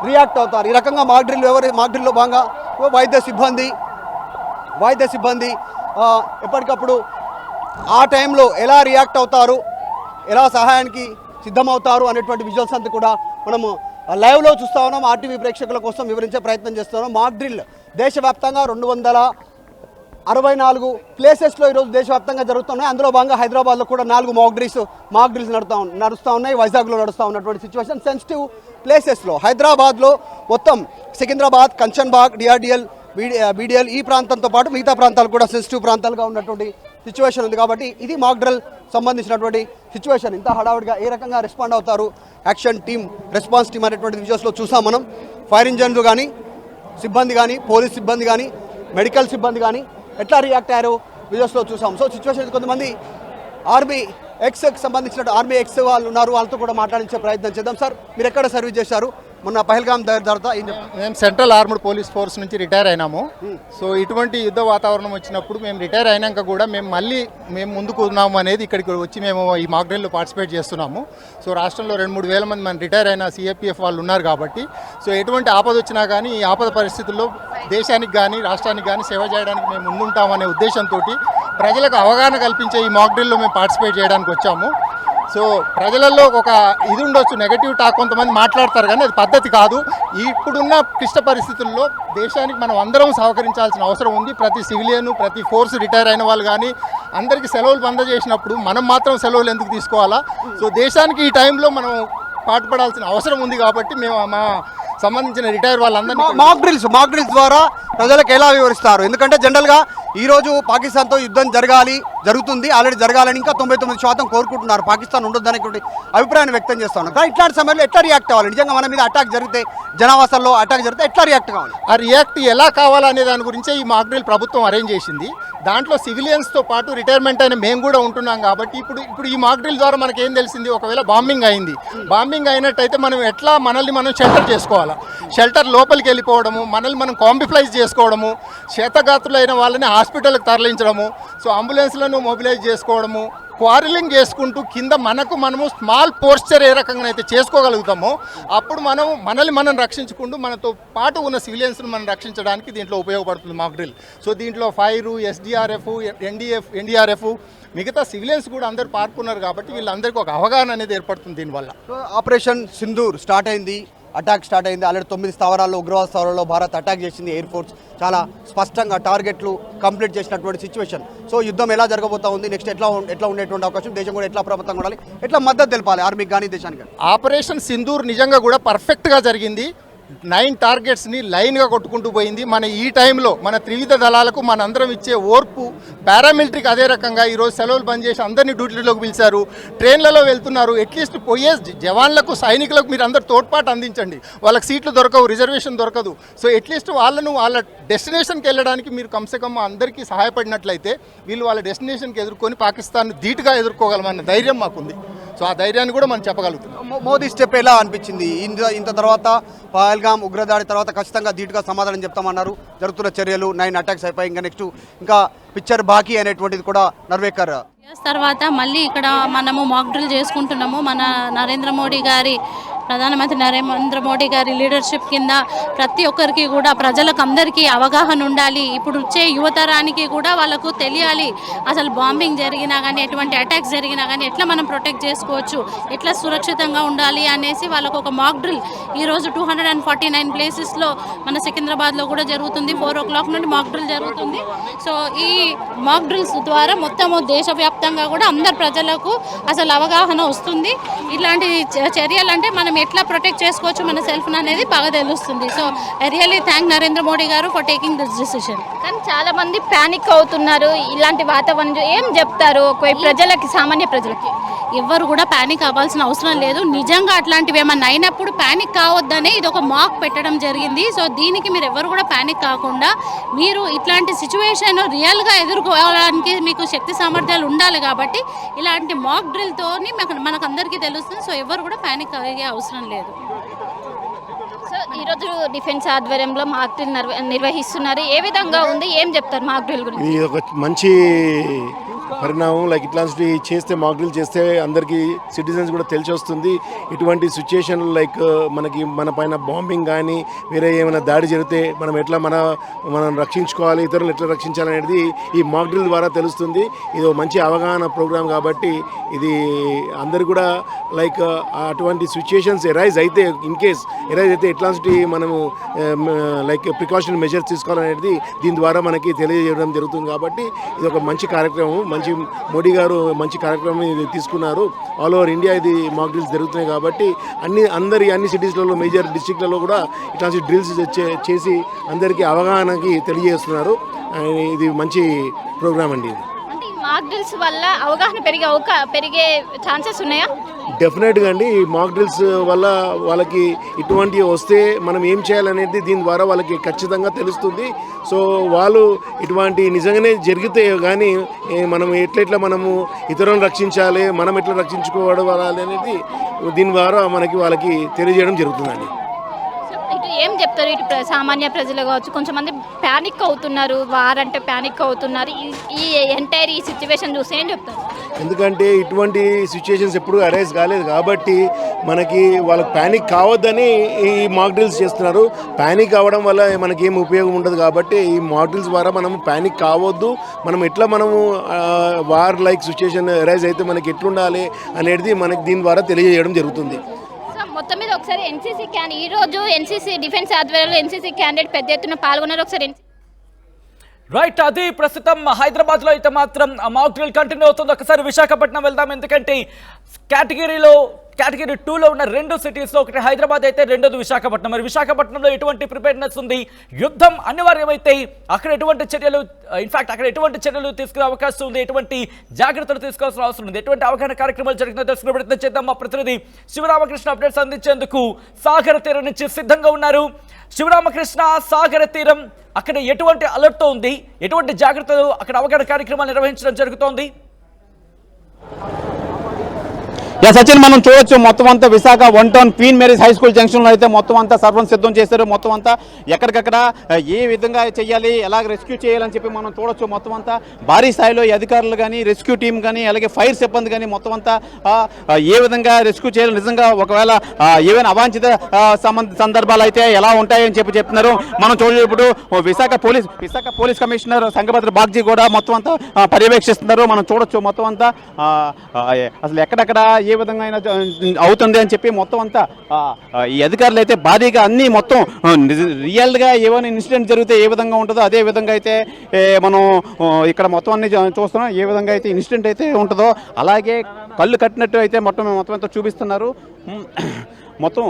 రియాక్ట్ అవుతారు. ఈ రకంగా మాక్ డ్రిల్లో భాగంగా వైద్య సిబ్బంది ఎప్పటికప్పుడు ఆ టైంలో ఎలా రియాక్ట్ అవుతారు, ఎలా సహాయానికి సిద్ధమవుతారు అనేటువంటి విజువల్స్ అంతా కూడా మనము లైవ్లో చూస్తూ ఉన్నాం. ఆర్టీవీ ప్రేక్షకుల కోసం వివరించే ప్రయత్నం చేస్తున్నాం. మాక్ డ్రిల్ దేశవ్యాప్తంగా 264 ప్లేసెస్లో ఈరోజు దేశవ్యాప్తంగా జరుగుతున్నాయి. అందులో భాగంగా హైదరాబాద్లో కూడా 4 మాక్ డ్రిల్స్ నడుస్తూ ఉన్నాయి. వైజాగ్లో నడుస్తూ ఉన్నటువంటి సిచ్యువేషన్. సెన్సిటివ్ ప్లేసెస్లో హైదరాబాద్లో మొత్తం సికింద్రాబాద్, కంచన్బాగ్, బీడిఎల్ ఈ ప్రాంతంతో పాటు మిగతా ప్రాంతాలు కూడా సెన్సిటివ్ ప్రాంతాలుగా ఉన్నటువంటి సిచ్యువేషన్ ఉంది. కాబట్టి ఇది మాక్ డ్రిల్ సంబంధించినటువంటి సిచ్యువేషన్. ఇంత హడావుడిగా ఏ రకంగా రెస్పాండ్ అవుతారు యాక్షన్ టీమ్, రెస్పాన్స్ టీమ్ అనేటువంటి విజువల్స్లో చూసాం మనం. ఫైర్ ఇంజన్లు కానీ సిబ్బంది కానీ, పోలీస్ సిబ్బంది కానీ, మెడికల్ సిబ్బంది కానీ ఎట్లా రియాక్ట్ అయ్యారో విజువల్స్లో చూసాం. సో సిచ్యువేషన్ కొంతమంది ఆర్మీ ఎక్స్కి సంబంధించిన ఆర్మీ ఎక్స్ వాళ్ళు ఉన్నారు, వాళ్ళతో కూడా మాట్లాడించే ప్రయత్నం చేద్దాం. సార్, మీరు ఎక్కడ సర్వీస్ చేశారు? మొన్న పహల్గామ్ తర్వాత మేము సెంట్రల్ ఆర్మ్డ్ పోలీస్ ఫోర్స్ నుంచి రిటైర్ అయినాము. సో ఇటువంటి యుద్ధ వాతావరణం వచ్చినప్పుడు మేము రిటైర్ అయినాక కూడా మేము ముందుకు ఉన్నాము అనేది ఇక్కడికి వచ్చి మేము ఈ మాక్ డ్రిల్లో పార్టిసిపేట్ చేస్తున్నాము. సో రాష్ట్రంలో 2-3 వేల మంది మన రిటైర్ అయిన సిఏపిఎఫ్ వాళ్ళు ఉన్నారు. కాబట్టి సో ఎటువంటి ఆపద వచ్చినా కానీ ఈ ఆపద పరిస్థితుల్లో దేశానికి కానీ రాష్ట్రానికి కానీ సేవ చేయడానికి మేము ముందుంటామనే ఉద్దేశంతో ప్రజలకు అవగాహన కల్పించే ఈ మాక్ డ్రిల్లో మేము పార్టిసిపేట్ చేయడానికి వచ్చాము. సో ప్రజలలో ఒక ఇది ఉండొచ్చు, నెగటివ్ టాక్ కొంతమంది మాట్లాడతారు, కానీ అది పద్ధతి కాదు. ఇప్పుడున్న క్లిష్ట పరిస్థితుల్లో దేశానికి మనం అందరం సహకరించాల్సిన అవసరం ఉంది. ప్రతి సివిలియన్, ప్రతి ఫోర్స్ రిటైర్ అయిన వాళ్ళు కానీ అందరికీ సెలవులు అందజేసినప్పుడు మనం మాత్రం సెలవులు ఎందుకు తీసుకోవాలా? సో దేశానికి ఈ టైంలో మనం పాటుపడాల్సిన అవసరం ఉంది. కాబట్టి మేము మా సంబంధించిన రిటైర్ వాళ్ళందరినీ మాక్ డ్రిల్స్ ద్వారా ప్రజలకు ఎలా వివరిస్తారు? ఎందుకంటే జనరల్గా ఈరోజు పాకిస్తాన్తో యుద్ధం జరుగుతుంది, ఆల్రెడీ జరగాలని ఇంకా 99% కోరుకుంటున్నారు. పాకిస్తాన్ ఉండొద్దనేటువంటి అభిప్రాయాన్ని వ్యక్తం చేస్తా ఉన్నారు. కానీ ఇట్లాంటి సమయంలో ఎట్లా రియాక్ట్ అవ్వాలి? నిజంగా మన మీద అటాక్ జరిగితే, జనావాసాల్లో అటాక్ జరిగితే ఎట్లా రియాక్ట్ కావాలి? ఆ రియాక్ట్ ఎలా కావాలనే దాని గురించే ఈ మాక్ డ్రిల్ ప్రభుత్వం అరేంజ్ చేసింది. దాంట్లో సివిలియన్స్తో పాటు రిటైర్మెంట్ అయిన మేము కూడా ఉంటున్నాం. కాబట్టి ఇప్పుడు ఈ మాక్ డ్రిల్ ద్వారా మనకి ఏం తెలిసింది, ఒకవేళ బాంబింగ్ అయినట్టయితే మనం ఎట్లా మనల్ని మనం షెల్టర్ చేసుకోవాలా, షెల్టర్ లోపలికి వెళ్ళిపోవడము, మనల్ని మనం కాంబిఫ్లైజ్ చేసుకోవడము, క్షేతగాత్రులైన వాళ్ళని హాస్పిటల్కి తరలించడము, సో అంబులెన్స్లను మొబిలైజ్ చేసుకోవడము, క్వారలింగ్ చేసుకుంటూ కింద మనము స్మాల్ పోస్చర్ ఏ రకంగా అయితే చేసుకోగలుగుతామో అప్పుడు మనల్ని మనం రక్షించుకుంటూ మనతో పాటు ఉన్న సివిలియన్స్ను మనం రక్షించడానికి దీంట్లో ఉపయోగపడుతుంది మాక్ డ్రిల్. సో దీంట్లో ఫైర్, ఎస్డిఆర్ఎఫ్, ఎన్డీఆర్ఎఫ్ మిగతా సివిలియన్స్ కూడా అందరు పాల్గొన్నారు. కాబట్టి వీళ్ళందరికీ ఒక అవగాహన అనేది ఏర్పడుతుంది దీనివల్ల. ఆపరేషన్ సింధూర్ అటాక్ స్టార్ట్ అయింది. ఆల్రెడీ 9 స్థావరాల్లో, ఉగ్రవాద స్థావరాల్లో భారత్ అటాక్ చేసింది. ఎయిర్ ఫోర్స్ చాలా స్పష్టంగా టార్గెట్లు కంప్లీట్ చేసినటువంటి సిచ్యువేషన్. సో యుద్ధం ఎలా జరగబోతా ఉంది, నెక్స్ట్ ఎట్లా ఉండేటువంటి అవకాశం, దేశం కూడా ఎట్లా అప్రమత్తంగా ఉండాలి, ఎట్లా మద్దతు తెలపాలి ఆర్మీకి కానీ దేశానికి? ఆపరేషన్ సింధూర్ నిజంగా కూడా పర్ఫెక్ట్గా జరిగింది. 9 టార్గెట్స్ని లైన్గా కొట్టుకుంటూ పోయింది. మన ఈ టైంలో మన త్రివిధ దళాలకు మనందరం ఇచ్చే ఓర్పు, పారామిలిటరీకి అదే రకంగా ఈరోజు సెలవులు బంద్ చేసి అందరినీ డ్యూటీలోకి పిలిచారు, ట్రైన్లలో వెళ్తున్నారు. అట్లీస్ట్ పోయే జవాన్లకు, సైనికులకు మీరు అందరు తోడ్పాటు అందించండి. వాళ్ళకి సీట్లు దొరకవు, రిజర్వేషన్ దొరకదు. సో అట్లీస్ట్ వాళ్ళను వాళ్ళ డెస్టినేషన్కి వెళ్ళడానికి మీరు కమ్సే కమ్ అందరికీ సహాయపడినట్లయితే వీళ్ళు వాళ్ళ డెస్టినేషన్కి ఎదుర్కొని పాకిస్తాన్ ధీటుగా ఎదుర్కోగలమన్న ధైర్యం మాకుంది. సో ఆ ధైర్యాన్ని కూడా మనం చెప్పగలుగుతున్నాం. మోదీ స్టెప్ ఎలా అనిపించింది? ఇంత తర్వాత పహల్గామ్ ఉగ్రదాడి తర్వాత ఖచ్చితంగా ధీటుగా సమాధానం చెప్తామన్నారు. జరుగుతున్న చర్యలు 9 అటాక్స్ అయిపోయి ఇంకా నెక్స్ట్ ఇంకా పిక్చర్ బాకీ అనేటువంటిది కూడా నర్వేకర్ తర్వాత మళ్ళీ ఇక్కడ మనము మాక్ డ్రిల్ చేసుకుంటున్నాము. మన ప్రధానమంత్రి నరేంద్ర మోడీ గారి లీడర్షిప్ కింద ప్రతి ఒక్కరికి కూడా ప్రజలకు అందరికీ అవగాహన ఉండాలి. ఇప్పుడు వచ్చే యువతరానికి కూడా వాళ్ళకు తెలియాలి అసలు బాంబింగ్ జరిగినా కానీ, ఎటువంటి అటాక్స్ జరిగినా కానీ ఎట్లా మనం ప్రొటెక్ట్ చేసుకోవచ్చు, ఎట్లా సురక్షితంగా ఉండాలి అనేసి వాళ్ళకు ఒక మాక్ డ్రిల్ ఈరోజు 249 ప్లేసెస్లో మన సికింద్రాబాద్లో కూడా జరుగుతుంది. 4 o'clock నుండి మాక్ డ్రిల్ జరుగుతుంది. సో ఈ మాక్ డ్రిల్స్ ద్వారా మొత్తము దేశవ్యాప్తంగా కూడా అందరు ప్రజలకు అసలు అవగాహన వస్తుంది. ఇలాంటి చర్యలు అంటే మనం ఎట్లా ప్రొటెక్ట్ చేసుకోవచ్చు మన సెల్ఫ్ అనేది బాగా తెలుస్తుంది. So I really thank Narendra Modi గారు ఫర్ టేకింగ్ దిస్ డిసిషన్. కానీ చాలా మంది ప్యానిక్ అవుతున్నారు. ఇలాంటి వాతావరణం ఏం చెప్తారు ప్రజలకి, సామాన్య ప్రజలకి? ఎవరు కూడా ప్యానిక్ అవ్వాల్సిన అవసరం లేదు. నిజంగా అట్లాంటివి ఏమన్నా అయినప్పుడు ప్యానిక్ కావద్దని ఇది ఒక మాక్ పెట్టడం జరిగింది. సో దీనికి మీరు ఎవరు కూడా ప్యానిక్ కాకుండా మీరు ఇట్లాంటి సిచ్యువేషన్ రియల్గా ఎదుర్కోవడానికి మీకు శక్తి సామర్థ్యాలు ఉండాలి. కాబట్టి ఇలాంటి మాక్ డ్రిల్తోని మనకు అందరికీ తెలుస్తుంది. సో ఎవరు కూడా ప్యానిక్ అయ్యే అవసరం లేదు. సో ఈరోజు డిఫెన్స్ ఆధ్వర్యంలో మాక్ డ్రిల్ నిర్వహిస్తున్నారు. ఏ విధంగా ఉంది, ఏం చెప్తారు మాక్ డ్రిల్ గురించి? ఇది ఒక మంచి పరిణామం. లైక్ ఇట్లాంటి చేస్తే, మాక్ డ్రిల్ చేస్తే అందరికీ సిటిజన్స్ కూడా తెలిసి వస్తుంది. ఇటువంటి సిచ్యుయేషన్లు లైక్ మన పైన బాంబింగ్ కానీ వేరే ఏమైనా దాడి జరిగితే మనం రక్షించుకోవాలి, ఇతరులు ఎట్లా రక్షించాలనేది ఈ మాక్ డ్రిల్ ద్వారా తెలుస్తుంది. ఇది మంచి అవగాహన ప్రోగ్రామ్ కాబట్టి ఇది అందరు కూడా లైక్ అటువంటి సిచ్యుయేషన్స్ ఎరైజ్ అయితే, ఇన్ కేస్ ఎరైజ్ అయితే ఎట్లాంటి మనము లైక్ ప్రికాషన్ మెజర్స్ తీసుకోవాలనేది దీని ద్వారా మనకి తెలియజేయడం జరుగుతుంది. కాబట్టి ఇది ఒక మంచి కార్యక్రమం. మంచి మోడీ గారు మంచి కార్యక్రమం ఇది తీసుకున్నారు. ఆల్ ఓవర్ ఇండియా ఇది మాక్ డ్రిల్స్ జరుగుతున్నాయి కాబట్టి అన్ని సిటీస్లలో, మేజర్ డిస్ట్రిక్ట్లలో కూడా ఇట్లాంటి డ్రిల్స్ చేసి అందరికీ అవగాహనకి తెలియజేస్తున్నారు. ఇది మంచి ప్రోగ్రామ్ అండి. ఇది అంటే మాక్ డ్రిల్స్ వల్ల అవగాహన పెరిగే ఛాన్సెస్ ఉన్నాయా? డెఫినెట్గా అండి. ఈ మాక్ డ్రిల్స్ వల్ల వాళ్ళకి ఇటువంటివి వస్తే మనం ఏం చేయాలనేది దీని ద్వారా వాళ్ళకి ఖచ్చితంగా తెలుస్తుంది. సో వాళ్ళు ఇటువంటి నిజంగానే జరిగితే కానీ మనం ఎట్లెట్లా మనము ఇతరులను రక్షించాలి, మనం ఎట్లా రక్షించుకోవడం అనేది దీని ద్వారా వాళ్ళకి తెలియజేయడం జరుగుతుందండి. ఏం చెప్తారు ఇటు సామాన్య ప్రజలు కావచ్చు, కొంచెంమంది ప్యానిక్ అవుతున్నారు, వారంటే ప్యానిక్ అవుతున్నారు. ఈ ఎంటైర్ ఈ సిచ్యువేషన్ చూసి ఏం చెప్తారు? ఎందుకంటే ఇటువంటి సిచ్యుయేషన్స్ ఎప్పుడు అరైజ్ కాలేదు కాబట్టి మనకి వాళ్ళకి ప్యానిక్ కావద్దని ఈ మాక్ డ్రిల్స్ చేస్తున్నారు. ప్యానిక్ అవ్వడం వల్ల మనకి ఏం ఉపయోగం ఉండదు కాబట్టి ఈ మాక్ డ్రిల్స్ ద్వారా మనం ప్యానిక్ కావద్దు, మనము వార్ లైక్ సిచ్యుయేషన్ అరైజ్ అయితే మనకి ఎట్లుండాలి అనేది మనకి దీని ద్వారా తెలియజేయడం జరుగుతుంది. మొత్తం మీద ఒకసారి ఈ రోజు ఎన్సీసీ డిఫెన్స్ ఆధ్వర్యంలో ఎన్సీసీ క్యాండిడేట్ పెద్ద ఎత్తున పాల్గొన్నారు. ఒకసారి రైట్, అది ప్రస్తుతం హైదరాబాద్ లో అయితే మాత్రం మాక్ డ్రిల్ కంటిన్యూ అవుతుంది. ఒకసారి విశాఖపట్నం వెళ్దాం. ఎందుకంటే కేటగిరీ 2లో ఉన్న 2 సిటీస్లో, ఒకటి హైదరాబాద్ అయితే రెండోది విశాఖపట్నం. మరి విశాఖపట్నంలో ఎటువంటి ప్రిపేర్నెస్ ఉంది, యుద్ధం అనివార్యమైతే అక్కడ ఎటువంటి చర్యలు తీసుకునే అవకాశం ఉంది, ఎటువంటి జాగ్రత్తలు తీసుకోవాల్సిన అవసరం ఉంది, ఎటువంటి అవగాహన కార్యక్రమాలు జరుగుతుందో తెలుసుకునే ప్రయత్నం చేద్దాం. మా ప్రతినిధి శివరామకృష్ణ అప్డేట్స్ అందించేందుకు సాగర తీరం నుంచి సిద్ధంగా ఉన్నారు. శివరామకృష్ణ, సాగర తీరం అక్కడ ఎటువంటి అలర్ట్తో ఉంది, ఎటువంటి జాగ్రత్తలు అక్కడ అవగాహన కార్యక్రమాలు నిర్వహించడం జరుగుతోంది? సచిన్, మనం చూడొచ్చు మొత్తం అంతా Visakha 1 town queen Mary's high school జంక్షన్లో అయితే మొత్తం అంతా సర్వం సిద్ధం చేశారు. మొత్తం అంతా ఎక్కడికక్కడ ఏ విధంగా చేయాలి, ఎలా రెస్క్యూ చేయాలని చెప్పి మనం చూడొచ్చు. మొత్తం అంతా భారీ స్థాయిలో అధికారులు కానీ, రెస్క్యూ టీం కానీ, అలాగే ఫైర్ సిబ్బంది కానీ మొత్తం అంతా ఏ విధంగా రెస్క్యూ చేయాలి, నిజంగా ఒకవేళ ఏవైనా అవాంఛిత సందర్భాలు అయితే ఎలా ఉంటాయని చెప్తున్నారు. మనం చూడేప్పుడు విశాఖ పోలీస్ కమిషనర్ సంగభద్ర బాగ్జీ కూడా మొత్తం అంతా పర్యవేక్షిస్తున్నారు. మనం చూడొచ్చు మొత్తం అంతా అసలు ఎక్కడెక్కడ ఏ విధంగా అయినా అవుతుంది అని చెప్పి మొత్తం అంతా ఈ అధికారులు అయితే భారీగా అన్ని మొత్తం రియల్గా ఏమైనా ఇన్సిడెంట్ జరిగితే ఏ విధంగా ఉంటుందో అదే విధంగా అయితే మనం ఇక్కడ మొత్తం అన్ని చూస్తున్నాం. ఏ విధంగా అయితే ఇన్సిడెంట్ అయితే ఉంటుందో అలాగే కళ్ళు కట్టినట్టు అయితే మొత్తం అంతా చూపిస్తున్నారు. మొత్తం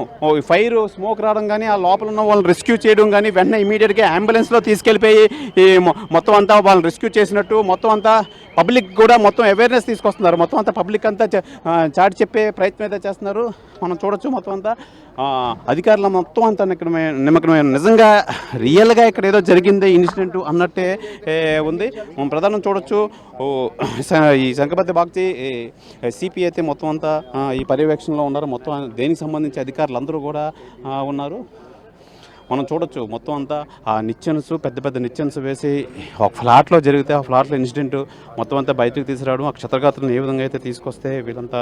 ఫైర్ స్మోక్ రావడం కానీ ఆ లోపల ఉన్న వాళ్ళని రెస్క్యూ చేయడం కానీ వెంటనే ఇమీడియట్గా అంబులెన్స్లో తీసుకెళ్ళిపోయి మొత్తం అంతా వాళ్ళని రెస్క్యూ చేసినట్టు మొత్తం అంతా పబ్లిక్ కూడా మొత్తం అవేర్నెస్ తీసుకొస్తున్నారు. మొత్తం అంతా పబ్లిక్ అంతా చాటి చెప్పే ప్రయత్నం అయితే చేస్తున్నారు. మనం చూడొచ్చు మొత్తం అంతా అధికారులు మొత్తం అంతా ఇక్కడ నిమగ్నమైన నిజంగా రియల్గా ఇక్కడ ఏదో జరిగింది ఇన్సిడెంట్ అన్నట్టే ఉంది. మనం ప్రధానం చూడొచ్చు ఈ శంకపతి బాగ్చి సిపి అయితే మొత్తం అంతా ఈ పర్యవేక్షణలో ఉన్నారు. మొత్తం దేనికి సంబంధించి అధికారులు అందరూ కూడా ఉన్నారు. మనం చూడొచ్చు మొత్తం అంతా ఆ నిచ్చెన్స్ పెద్ద పెద్ద నిచ్చెన్స్ వేసి ఒక ఫ్లాట్లో జరిగితే ఆ ఫ్లాట్లో ఇన్సిడెంట్ మొత్తం అంతా బయటకు తీసుకురావడం, ఆ క్షతగాత్రులను ఏ విధంగా అయితే తీసుకొస్తే వీళ్ళంతా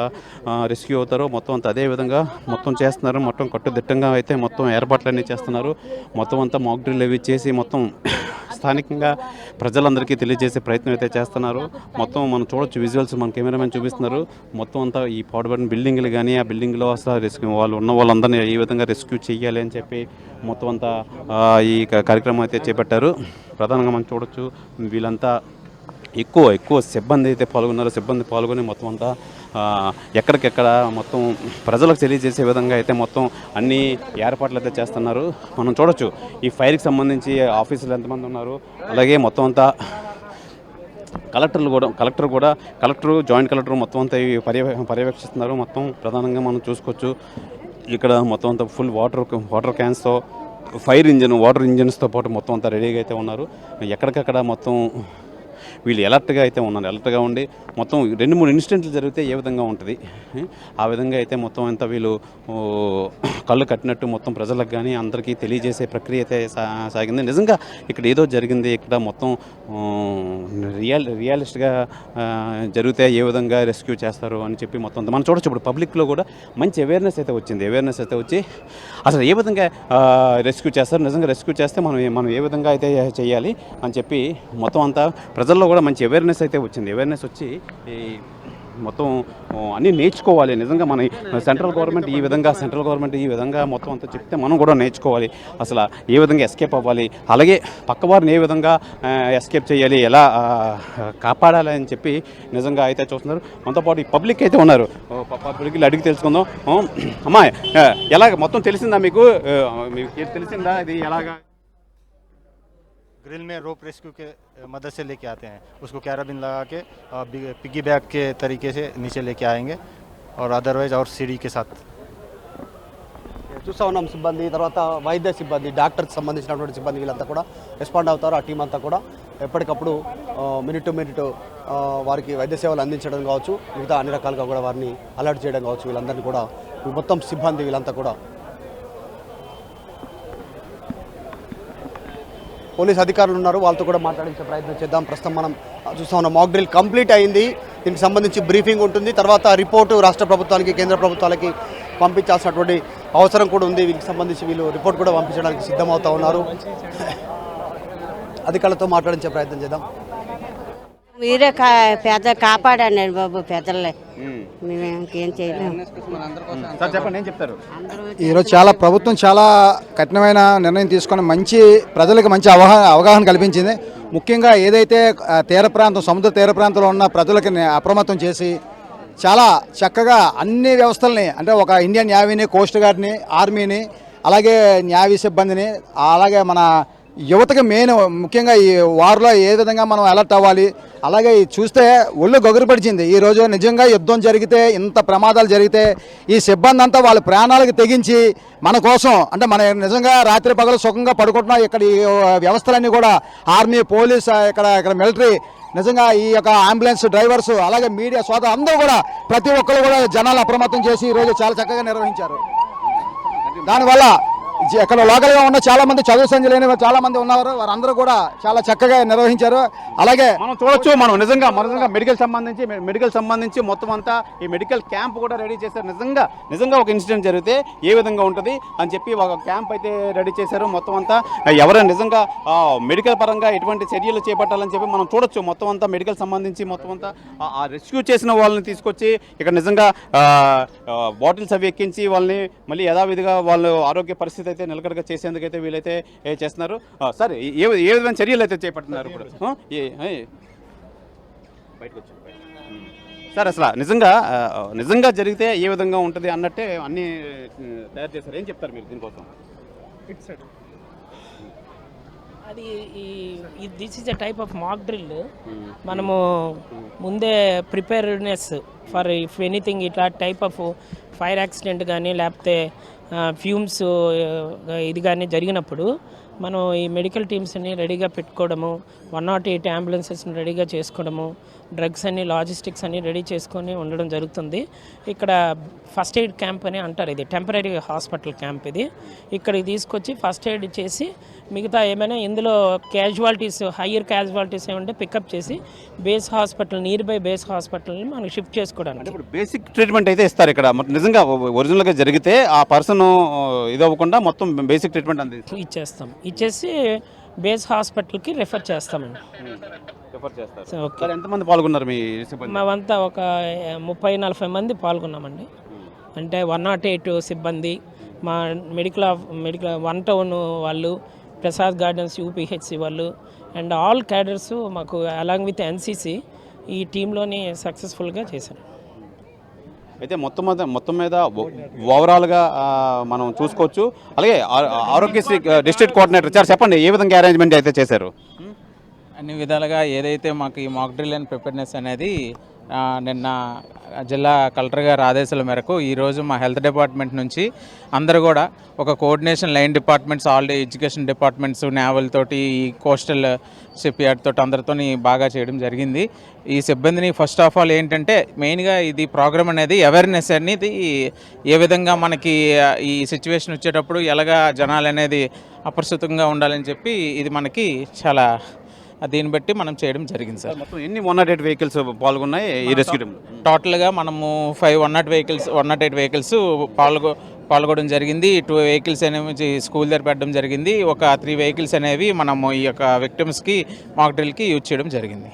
రెస్క్యూ అవుతారో మొత్తం అంతా అదే విధంగా మొత్తం చేస్తున్నారు. మొత్తం కట్టుదిట్టంగా అయితే మొత్తం ఏర్పాట్లన్నీ చేస్తున్నారు. మొత్తం అంతా మాక్ డ్రిల్ అవి చేసి మొత్తం స్థానికంగా ప్రజలందరికీ తెలియజేసే ప్రయత్నం అయితే చేస్తున్నారు. మొత్తం మనం చూడొచ్చు విజువల్స్ మన కెమెరామెన్ చూపిస్తున్నారు. మొత్తం అంతా ఈ పాడుబడిన బిల్డింగ్లు కానీ ఆ బిల్డింగ్లో అసలు రెస్క్యూ వాళ్ళు ఉన్న వాళ్ళందరినీ ఏ విధంగా రెస్క్యూ చేయాలి అని చెప్పి మొత్తం అంతా ఈ కార్యక్రమం అయితే చేపట్టారు. ప్రధానంగా మనం చూడొచ్చు వీళ్ళంతా ఎక్కువ సిబ్బంది అయితే పాల్గొన్నారు. సిబ్బంది పాల్గొని మొత్తం అంతా ఎక్కడికెక్కడ మొత్తం ప్రజలకు తెలియజేసే విధంగా అయితే మొత్తం అన్ని ఏర్పాట్లు అయితే చేస్తున్నారు. మనం చూడొచ్చు ఈ ఫైర్కి సంబంధించి ఆఫీసులు ఎంతమంది ఉన్నారు. అలాగే మొత్తం అంతా కలెక్టర్ జాయింట్ కలెక్టర్ మొత్తం అంతా పర్యవేక్షిస్తున్నారు. మొత్తం ప్రధానంగా మనం చూసుకోవచ్చు ఇక్కడ మొత్తం అంతా ఫుల్ వాటర్ క్యాన్స్తో వాటర్ ఇంజిన్స్తో పాటు మొత్తం అంతా రెడీగా అయితే ఉన్నారు. ఎక్కడికక్కడ మొత్తం వీళ్ళు అలర్ట్గా అయితే ఉన్నారు. అలర్ట్గా ఉండి మొత్తం 2-3 ఇన్సిడెంట్లు జరిగితే ఏ విధంగా ఉంటుంది ఆ విధంగా అయితే మొత్తం అంతా వీళ్ళు కళ్ళు కట్టినట్టు మొత్తం ప్రజలకు కానీ అందరికీ తెలియజేసే ప్రక్రియ అయితే సాగింది. నిజంగా ఇక్కడ ఏదో జరిగింది, ఇక్కడ మొత్తం రియలిస్ట్గా జరిగితే ఏ విధంగా రెస్క్యూ చేస్తారు అని చెప్పి మొత్తం మనం చూడొచ్చు. ఇప్పుడు పబ్లిక్లో కూడా మంచి అవేర్నెస్ అయితే వచ్చి అసలు ఏ విధంగా రెస్క్యూ చేస్తారు, నిజంగా రెస్క్యూ చేస్తే మనం ఏ విధంగా అయితే చేయాలి అని చెప్పి మొత్తం అంతా ప్రజల్లో కూడా మంచి అవేర్నెస్ అయితే వచ్చింది. అవేర్నెస్ వచ్చి మొత్తం అన్నీ నేర్చుకోవాలి. నిజంగా మన సెంట్రల్ గవర్నమెంట్ ఈ విధంగా మొత్తం అంతా చెప్తే మనం కూడా నేర్చుకోవాలి. అసలు ఏ విధంగా ఎస్కేప్ అవ్వాలి, అలాగే పక్కవారిని ఏ విధంగా ఎస్కేప్ చేయాలి, ఎలా కాపాడాలి అని చెప్పి నిజంగా అయితే చూస్తున్నారు. మనతో పాటు ఈ పబ్లిక్ అయితే ఉన్నారు. పబ్లిక్ అడిగి తెలుసుకుందాం. అమ్మా ఎలాగ మొత్తం తెలిసిందా మీకు తెలిసిందా ఇది ఎలాగా? ग्रिल में रोप रेस्क्यू के मदद से लेके आते हैं, उसको कैराबिन लगा के पिग्गी बैग के तरीके से नीचे लेके आएंगे और अदरवाइज और सीढ़ी के साथ చూస్తూ ఉన్నాం. సిబ్బంది తర్వాత వైద్య సిబ్బంది డాక్టర్కి సంబంధించినటువంటి సిబ్బంది వీళ్ళంతా కూడా రెస్పాండ్ అవుతారు. ఆ టీం అంతా కూడా ఎప్పటికప్పుడు మినిట్ టు మినిట్ వారికి వైద్య సేవలు అందించడం కావచ్చు, మిగతా అన్ని రకాలుగా కూడా వారిని అలర్ట్ చేయడం కావచ్చు. వీళ్ళందరినీ కూడా మొత్తం సిబ్బంది వీళ్ళంతా కూడా పోలీస్ అధికారులు ఉన్నారు, వాళ్ళతో కూడా మాట్లాడించే ప్రయత్నం చేద్దాం. ప్రస్తుతం మనం చూస్తా ఉన్నాం మాక్ డ్రిల్ కంప్లీట్ అయింది. దీనికి సంబంధించి బ్రీఫింగ్ ఉంటుంది. తర్వాత రిపోర్టు రాష్ట్ర ప్రభుత్వానికి కేంద్ర ప్రభుత్వాలకి పంపించాల్సినటువంటి అవసరం కూడా ఉంది. వీటికి సంబంధించి వీళ్ళు రిపోర్ట్ కూడా పంపించడానికి సిద్ధమవుతా ఉన్నారు. అధికారులతో మాట్లాడించే ప్రయత్నం చేద్దాం. మీరే పెద్ద కాపాడండి బాబు, పెద్దలే మేము ఇంకేం చేయలేము. చెప్పండి, ఏం చెప్తారు? ఈరోజు ప్రభుత్వం చాలా కఠినమైన నిర్ణయం తీసుకొని ప్రజలకు మంచి అవగాహన కల్పించింది. ముఖ్యంగా ఏదైతే సముద్ర తీర ప్రాంతంలో ఉన్న ప్రజలకి అప్రమత్తం చేసి చాలా చక్కగా అన్ని వ్యవస్థల్ని, అంటే ఒక ఇండియన్ నేవీని, కోస్ట్ గార్డ్ని, ఆర్మీని, అలాగే నేవీ సిబ్బందిని, అలాగే మన యువతకి ముఖ్యంగా ఈ వార్లో ఏ విధంగా మనం అలర్ట్ అవ్వాలి. అలాగే చూస్తే ఒళ్ళు గొగురుపడిచింది. ఈరోజు నిజంగా యుద్ధం జరిగితే, ఇంత ప్రమాదాలు జరిగితే ఈ సిబ్బంది అంతా వాళ్ళ ప్రాణాలకు తెగించి మన కోసం, అంటే మన నిజంగా రాత్రి పగలు సుఖంగా పడుకుంటున్నాం. ఇక్కడ ఈ వ్యవస్థలన్నీ కూడా ఆర్మీ, పోలీస్, ఇక్కడ మిలిటరీ, నిజంగా ఈ యొక్క అంబులెన్స్ డ్రైవర్స్, అలాగే మీడియా సోదరు అందరూ కూడా ప్రతి ఒక్కరు కూడా జనాలు అప్రమత్తం చేసి ఈరోజు చాలా చక్కగా నిర్వహించారు. దానివల్ల ఇక్కడ లోకల్గా ఉన్న చాలా మంది చదువు సంధ్య లేని చాలా మంది ఉన్నారు, వారందరూ కూడా చాలా చక్కగా నిర్వహించారు. అలాగే మనం చూడొచ్చు, మనం నిజంగా మెడికల్ సంబంధించి మొత్తం అంతా ఈ మెడికల్ క్యాంప్ కూడా రెడీ చేశారు. నిజంగా ఒక ఇన్సిడెంట్ జరిగితే ఏ విధంగా ఉంటుంది అని చెప్పి ఒక క్యాంప్ అయితే రెడీ చేశారు. మొత్తం అంతా ఎవరైనా నిజంగా మెడికల్ పరంగా ఎటువంటి చర్యలు చేపట్టాలని చెప్పి మనం చూడొచ్చు. మొత్తం అంతా మెడికల్ సంబంధించి మొత్తం అంతా ఆ రెస్క్యూ చేసిన వాళ్ళని తీసుకొచ్చి ఇక్కడ నిజంగా బాటిల్స్ అవి ఎక్కించి వాళ్ళని మళ్ళీ యథావిధిగా వాళ్ళ ఆరోగ్య పరిస్థితి అయితే నిలకడగా చేసేందుకైతే వీళ్ళైతే చేస్తున్నారు. సార్ ఏ విధమైన చర్యలు అయితే చేపడుతున్నారు ఇప్పుడు? బయటకు వచ్చారు. సార్ అసలు నిజంగా జరిగితే ఏ విధంగా ఉంటుంది అన్నట్టే అన్నీ తయారు చేస్తారు. ఏం చెప్తారు మీరు దీనికోసం? అది this is a type of mock drill. మనము ముందే ప్రిపేర్డ్నెస్ ఫర్ ఇఫ్ ఎనీథింగ్ ఇట్లా టైప్ ఆఫ్ ఫైర్ యాక్సిడెంట్ కానీ లేకపోతే ఫ్యూమ్స్ ఇది కానీ జరిగినప్పుడు మనం ఈ మెడికల్ టీమ్స్ని రెడీగా పెట్టుకోవడము, 108 అంబులెన్సెస్ని రెడీగా చేసుకోవడము, డ్రగ్స్ అన్ని లాజిస్టిక్స్ అన్ని రెడీ చేసుకొని ఉండడం జరుగుతుంది. ఇక్కడ ఫస్ట్ ఎయిడ్ క్యాంప్ అని అంటారు, ఇది టెంపరీ హాస్పిటల్ క్యాంప్. ఇది ఇక్కడికి తీసుకొచ్చి ఫస్ట్ ఎయిడ్ చేసి మిగతా ఏమైనా ఇందులో క్యాజువాలిటీస్ హయ్యర్ క్యాజువాలిటీస్ ఏమంటే పికప్ చేసి base hospital near by base హాస్పిటల్ని మనం షిఫ్ట్ చేసుకోవడానికి. ఇప్పుడు బేసిక్ ట్రీట్మెంట్ అయితే ఇస్తారు ఇక్కడ. నిజంగా ఒరిజినల్గా జరిగితే ఆ పర్సన్ ఇది అవ్వకుండా మొత్తం బేసిక్ ట్రీట్మెంట్ అందిస్తాం, ఇచ్చేసి బేస్ హాస్పిటల్కి రెఫర్ చేస్తామండి. ఓకే. ఎంతమంది పాల్గొన్నారు మీ? మేమంతా ఒక 30-40 మంది పాల్గొన్నామండి. అంటే 108 సిబ్బంది, మా మెడికల్ 1 టౌన్ వాళ్ళు, ప్రసాద్ గార్డెన్స్ యూపీహెచ్సి వాళ్ళు అండ్ ఆల్ క్యాడర్స్ మాకు అలాంగ్ విత్ ఎన్సీసీ ఈ టీంలోని సక్సెస్ఫుల్గా చేశారు. అయితే మొత్తం మీద ఓవరాల్గా మనం చూసుకోవచ్చు. అలాగే ఆరోగ్యశ్రీ డిస్ట్రిక్ట్ కోఆర్డినేటర్ సార్ చెప్పండి, ఏ విధంగా అరేంజ్మెంట్ అయితే చేశారు? అన్ని విధాలుగా ఏదైతే మాకు ఈ మాక్ డ్రిల్ అండ్ ప్రిపేర్నెస్ అనేది నిన్న జిల్లా కలెక్టర్ గారి ఆదేశాల మేరకు ఈరోజు మా హెల్త్ డిపార్ట్మెంట్ నుంచి అందరూ కూడా ఒక coordination line departments, already education departments, naval తోటి, ఈ కోస్టల్ షిప్ యార్డ్ తోటి అందరితోని బాగా చేయడం జరిగింది. ఈ సిబ్బందిని ఫస్ట్ ఆఫ్ ఆల్ ఏంటంటే మెయిన్గా ఇది ప్రోగ్రామ్ అనేది అవేర్నెస్ అనేది ఏ విధంగా మనకి ఈ సిచ్యువేషన్ వచ్చేటప్పుడు ఎలాగా జనాలు అనేది అప్రస్తుతంగా ఉండాలని చెప్పి ఇది మనకి చాలా దీన్ని బట్టి మనం చేయడం జరిగింది సార్. మొత్తం ఎన్ని 108 వెహికల్స్ పాల్గొన్నాయి ఈ రెస్క్యూ టీంలో? టోటల్గా మనము 108 వెహికల్స్ పాల్గొనడం జరిగింది. 2 వెహికల్స్ అనేవి స్కూల్ దగ్గర పెట్టడం జరిగింది. ఒక 3 వెహికల్స్ అనేవి మనము ఈ యొక్క విక్టిమ్స్కి మాక్ డ్రిల్కి యూజ్ చేయడం జరిగింది.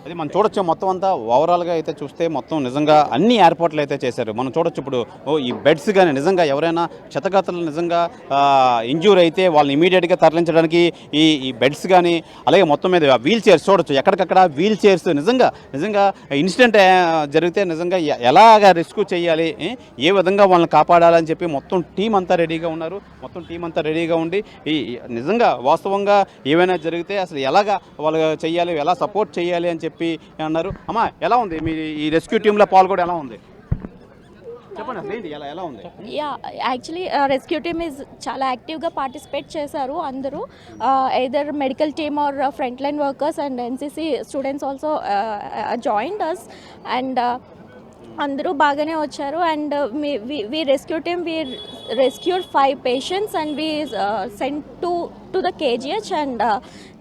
అది మనం చూడొచ్చు. మొత్తం అంతా ఓవరాల్గా అయితే చూస్తే మొత్తం నిజంగా అన్ని ఏర్పాట్లు అయితే చేశారు. మనం చూడొచ్చు ఇప్పుడు ఈ బెడ్స్ కానీ నిజంగా ఎవరైనా క్షతగాత్రులు నిజంగా ఇంజ్యూర్ అయితే వాళ్ళని ఇమీడియట్గా తరలించడానికి ఈ బెడ్స్ కానీ, అలాగే మొత్తం మీద వీల్ చైర్స్ చూడొచ్చు. ఎక్కడికక్కడ వీల్ చైర్స్ నిజంగా ఇన్సిడెంట్ జరిగితే నిజంగా ఎలాగా రెస్క్యూ చేయాలి, ఏ విధంగా వాళ్ళని కాపాడాలని చెప్పి మొత్తం టీం అంతా రెడీగా ఉన్నారు. మొత్తం టీం అంతా రెడీగా ఉండి నిజంగా వాస్తవంగా ఏమైనా జరిగితే అసలు ఎలాగా వాళ్ళు చేయాలి, ఎలా సపోర్ట్ చేయాలి అని చెప్పి అన్నారు. అమ్మా ఎలా ఉంది మీ ఈ రెస్క్యూ టీంలో పాల్గొనడం ఎలా ఉంది? చెప్పండి అసలు ఏంటి ఎలా ఉంది? యాక్చువల్లీ రెస్క్యూ టీమ్ ఇస్ చాలా యాక్టివ్గా పార్టిసిపేట్ చేశారు అందరూ, either medical team or front line workers and NCC students also joined us and అందరూ బాగానే వచ్చారు. And we rescue team we rescued 5 patients and we sent to the KGH and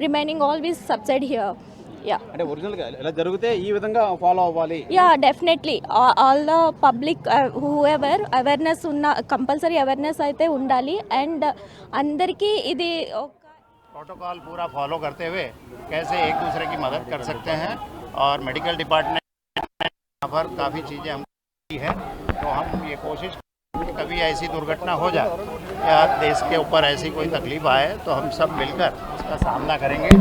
remaining all we subside here. అంటే ఒరిజినల్గా ఎలా జరిగితే ఈ విధంగా follow అవ్వాలి. Definitely all the public whoever awareness ఉన్న కంపల్సరీ అవేర్నెస్ అయితే ఉండాలి. అండ్ అందరికీ ఇది प्रोटोकॉल पूरा फॉलो करते हुए कैसे एक दूसरे की मदद कर सकते हैं और मेडिकल डिपार्टमेंट यहाँ पर काफ़ी चीज़ें हम की है, तो हम ये कोशिश कि कभी ऐसी दुर्घटना हो जाए या देश के ऊपर ऐसी कोई तकलीफ आए तो हम सब मिलकर उसका सामना करेंगे,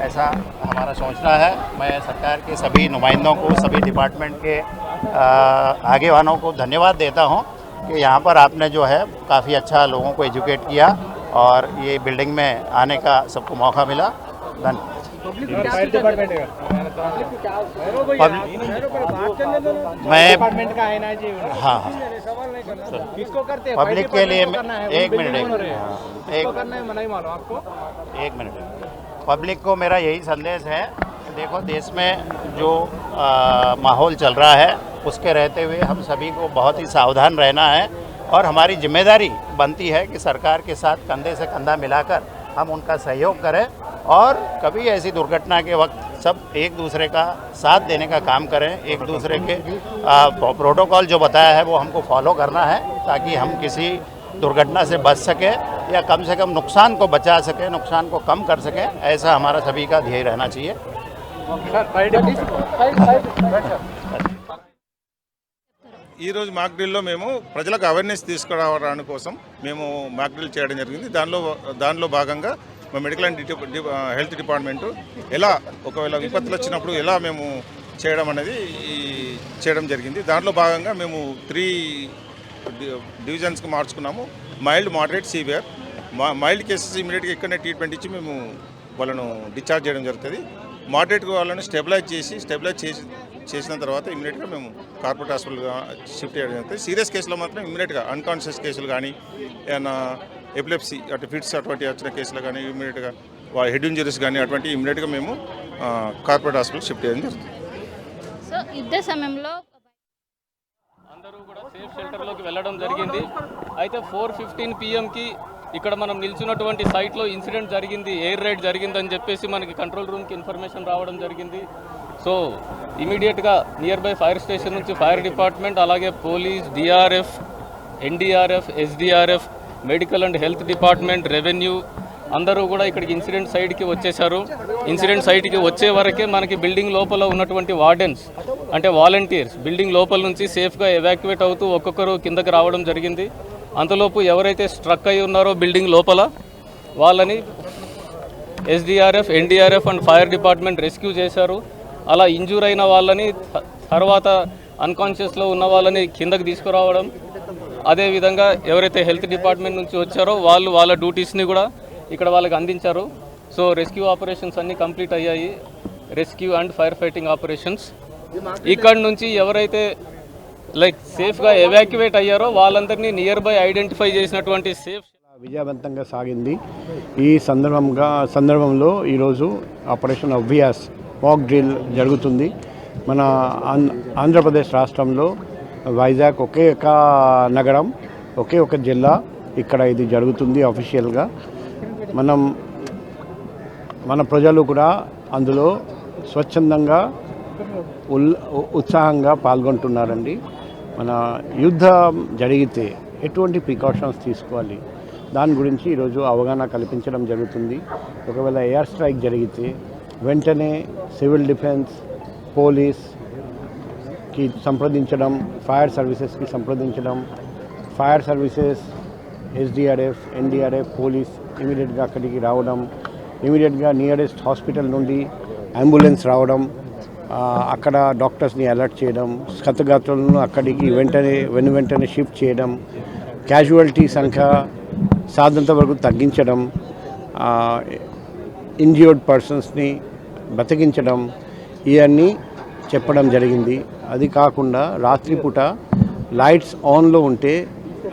ऐसा हमारा सोचना है. मैं सरकार के सभी नुमाइंदों को, सभी डिपार्टमेंट के आगेवानों को धन्यवाद देता हूँ कि यहाँ पर आपने जो है काफ़ी अच्छा लोगों को एजुकेट किया और ये बिल्डिंग में आने का सबको मौका मिला. धन्यवाद. हाँ पब्लिक के लिए एक मिनट पब्लिक को मेरा यही संदेश है. देखो देश में जो माहौल चल रहा है उसके रहते हुए हम सभी को बहुत ही सावधान रहना है और हमारी जिम्मेदारी बनती है कि सरकार के साथ कंधे से कंधा मिलाकर हम उनका सहयोग करें और कभी ऐसी दुर्घटना के वक्त सब एक दूसरे का साथ देने का काम करें. एक दूसरे के प्रोटोकॉल जो बताया है वो हमको फॉलो करना है ताकि हम किसी दुर्घटना से बच सके या कम से कम नुकसान को बचा सके, नुकसान को कम कर सके. ऐसा हमारा सभी का ध्येय रहना चाहिए. ఈరోజు మాక్ డ్రిల్లో మేము ప్రజలకు అవేర్నెస్ తీసుకురావడానికి కోసం మేము మాక్ డ్రిల్ చేయడం జరిగింది. దానిలో భాగంగా మా మెడికల్ అండ్ హెల్త్ డిపార్ట్మెంటు ఎలా ఒకవేళ విపత్తులు వచ్చినప్పుడు ఎలా మేము చేయడం అనేది చేయడం జరిగింది. దాంట్లో భాగంగా మేము 3 డివిజన్స్కి మార్చుకున్నాము. Mild, moderate, severe. Mild cases ఇమీడియట్గా ఇక్కడనే ట్రీట్మెంట్ ఇచ్చి మేము వాళ్ళను డిశ్చార్జ్ చేయడం జరుగుతుంది. మోడరేట్గా వాళ్ళని స్టెబిలైజ్ చేసిన తర్వాత ఇమీడియట్గా మేము కార్పొరేట్ హాస్పిటల్గా షిఫ్ట్ చేయడం జరుగుతుంది. సీరియస్ కేసులో మాత్రం ఇమీడియట్గా అన్కాన్షియస్ కేసులు కానీ ఏమైనా ఎపిలెప్సీ అటు ఫిట్స్ అటువంటి వచ్చిన కేసులు కానీ ఇమీడియట్గా హెడ్ ఇంజరీస్ కానీ అటువంటి ఇమీడియట్గా మేము కార్పొరేట్ హాస్పిటల్ షిఫ్ట్ చేయడం జరుగుతుంది. సో యుద్ధ సమయంలో అందరూ కూడా సేఫ్ షెల్టర్లోకి వెళ్ళడం జరిగింది. అయితే 4:15 PM ఇక్కడ మనం నిల్చున్నటువంటి సైట్లో ఇన్సిడెంట్ జరిగింది, ఎయిర్ రైడ్ జరిగిందని చెప్పేసి మనకి కంట్రోల్ రూమ్కి ఇన్ఫర్మేషన్ రావడం జరిగింది. సో ఇమీడియట్గా నియర్ బై ఫైర్ స్టేషన్ నుంచి ఫైర్ డిపార్ట్మెంట్, అలాగే police, DRF, NDRF, SDRF, medical and health department, revenue అందరూ కూడా ఇక్కడికి ఇన్సిడెంట్ సైట్కి వచ్చేశారు. ఇన్సిడెంట్ సైట్కి వచ్చే వరకే మనకి బిల్డింగ్ లోపల ఉన్నటువంటి వార్డెన్స్ అంటే వాలంటీర్స్ బిల్డింగ్ లోపల నుంచి సేఫ్గా ఎవాక్యువేట్ అవుతూ ఒక్కొక్కరు కిందకి రావడం జరిగింది. అంతలోపు ఎవరైతే స్ట్రక్ అయి ఉన్నారో బిల్డింగ్ లోపల వాళ్ళని SDRF, NDRF and fire department rescue చేశారు. అలా ఇంజూర్ అయిన వాళ్ళని తర్వాత అన్కాన్షియస్లో ఉన్న వాళ్ళని కిందకి తీసుకురావడం, అదేవిధంగా ఎవరైతే హెల్త్ డిపార్ట్మెంట్ నుంచి వచ్చారో వాళ్ళు వాళ్ళ డ్యూటీస్ని కూడా ఇక్కడ వాళ్ళకి అందించారు. సో రెస్క్యూ ఆపరేషన్స్ అన్నీ కంప్లీట్ అయ్యాయి, rescue and fire fighting operations. ఇక్కడ నుంచి ఎవరైతే సేఫ్గా ఎవాక్యువేట్ అయ్యారో వాళ్ళందరినీ నియర్ బై ఐడెంటిఫై చేసినటువంటి సేఫ్ విజయవంతంగా సాగింది. ఈ సందర్భంలో ఈరోజు ఆపరేషన్ అబ్వియాస్ మాక్ డ్రిల్ జరుగుతుంది. మన ఆంధ్రప్రదేశ్ రాష్ట్రంలో వైజాగ్ ఒకే ఒక నగరం, ఒకే ఒక జిల్లా ఇక్కడ ఇది జరుగుతుంది అఫీషియల్గా. మన ప్రజలు కూడా అందులో స్వచ్ఛందంగా ఉత్సాహంగా పాల్గొంటున్నారండి. మన యుద్ధం జరిగితే ఎటువంటి ప్రికాషన్స్ తీసుకోవాలి దాని గురించి ఈరోజు అవగాహన కల్పించడం జరుగుతుంది. ఒకవేళ ఎయిర్ స్ట్రైక్ జరిగితే వెంటనే సివిల్ డిఫెన్స్, పోలీస్కి సంప్రదించడం, ఫైర్ సర్వీసెస్కి సంప్రదించడం. Fire services, SDRF, NDRF, police ఇమీడియట్గా అక్కడికి రావడం, ఇమీడియట్గా నియరెస్ట్ హాస్పిటల్ నుండి అంబులెన్స్ రావడం, అక్కడ డాక్టర్స్ని అలర్ట్ చేయడం, క్షతగాత్రులను అక్కడికి వెంటనే షిఫ్ట్ చేయడం, క్యాజువాలిటీ సంఖ్య సాధ్యంత వరకు తగ్గించడం, ఇంజ్యూర్డ్ పర్సన్స్ని బతికించడం, ఇవన్నీ చెప్పడం జరిగింది. అది కాకుండా రాత్రిపూట లైట్స్ ఆన్లో ఉంటే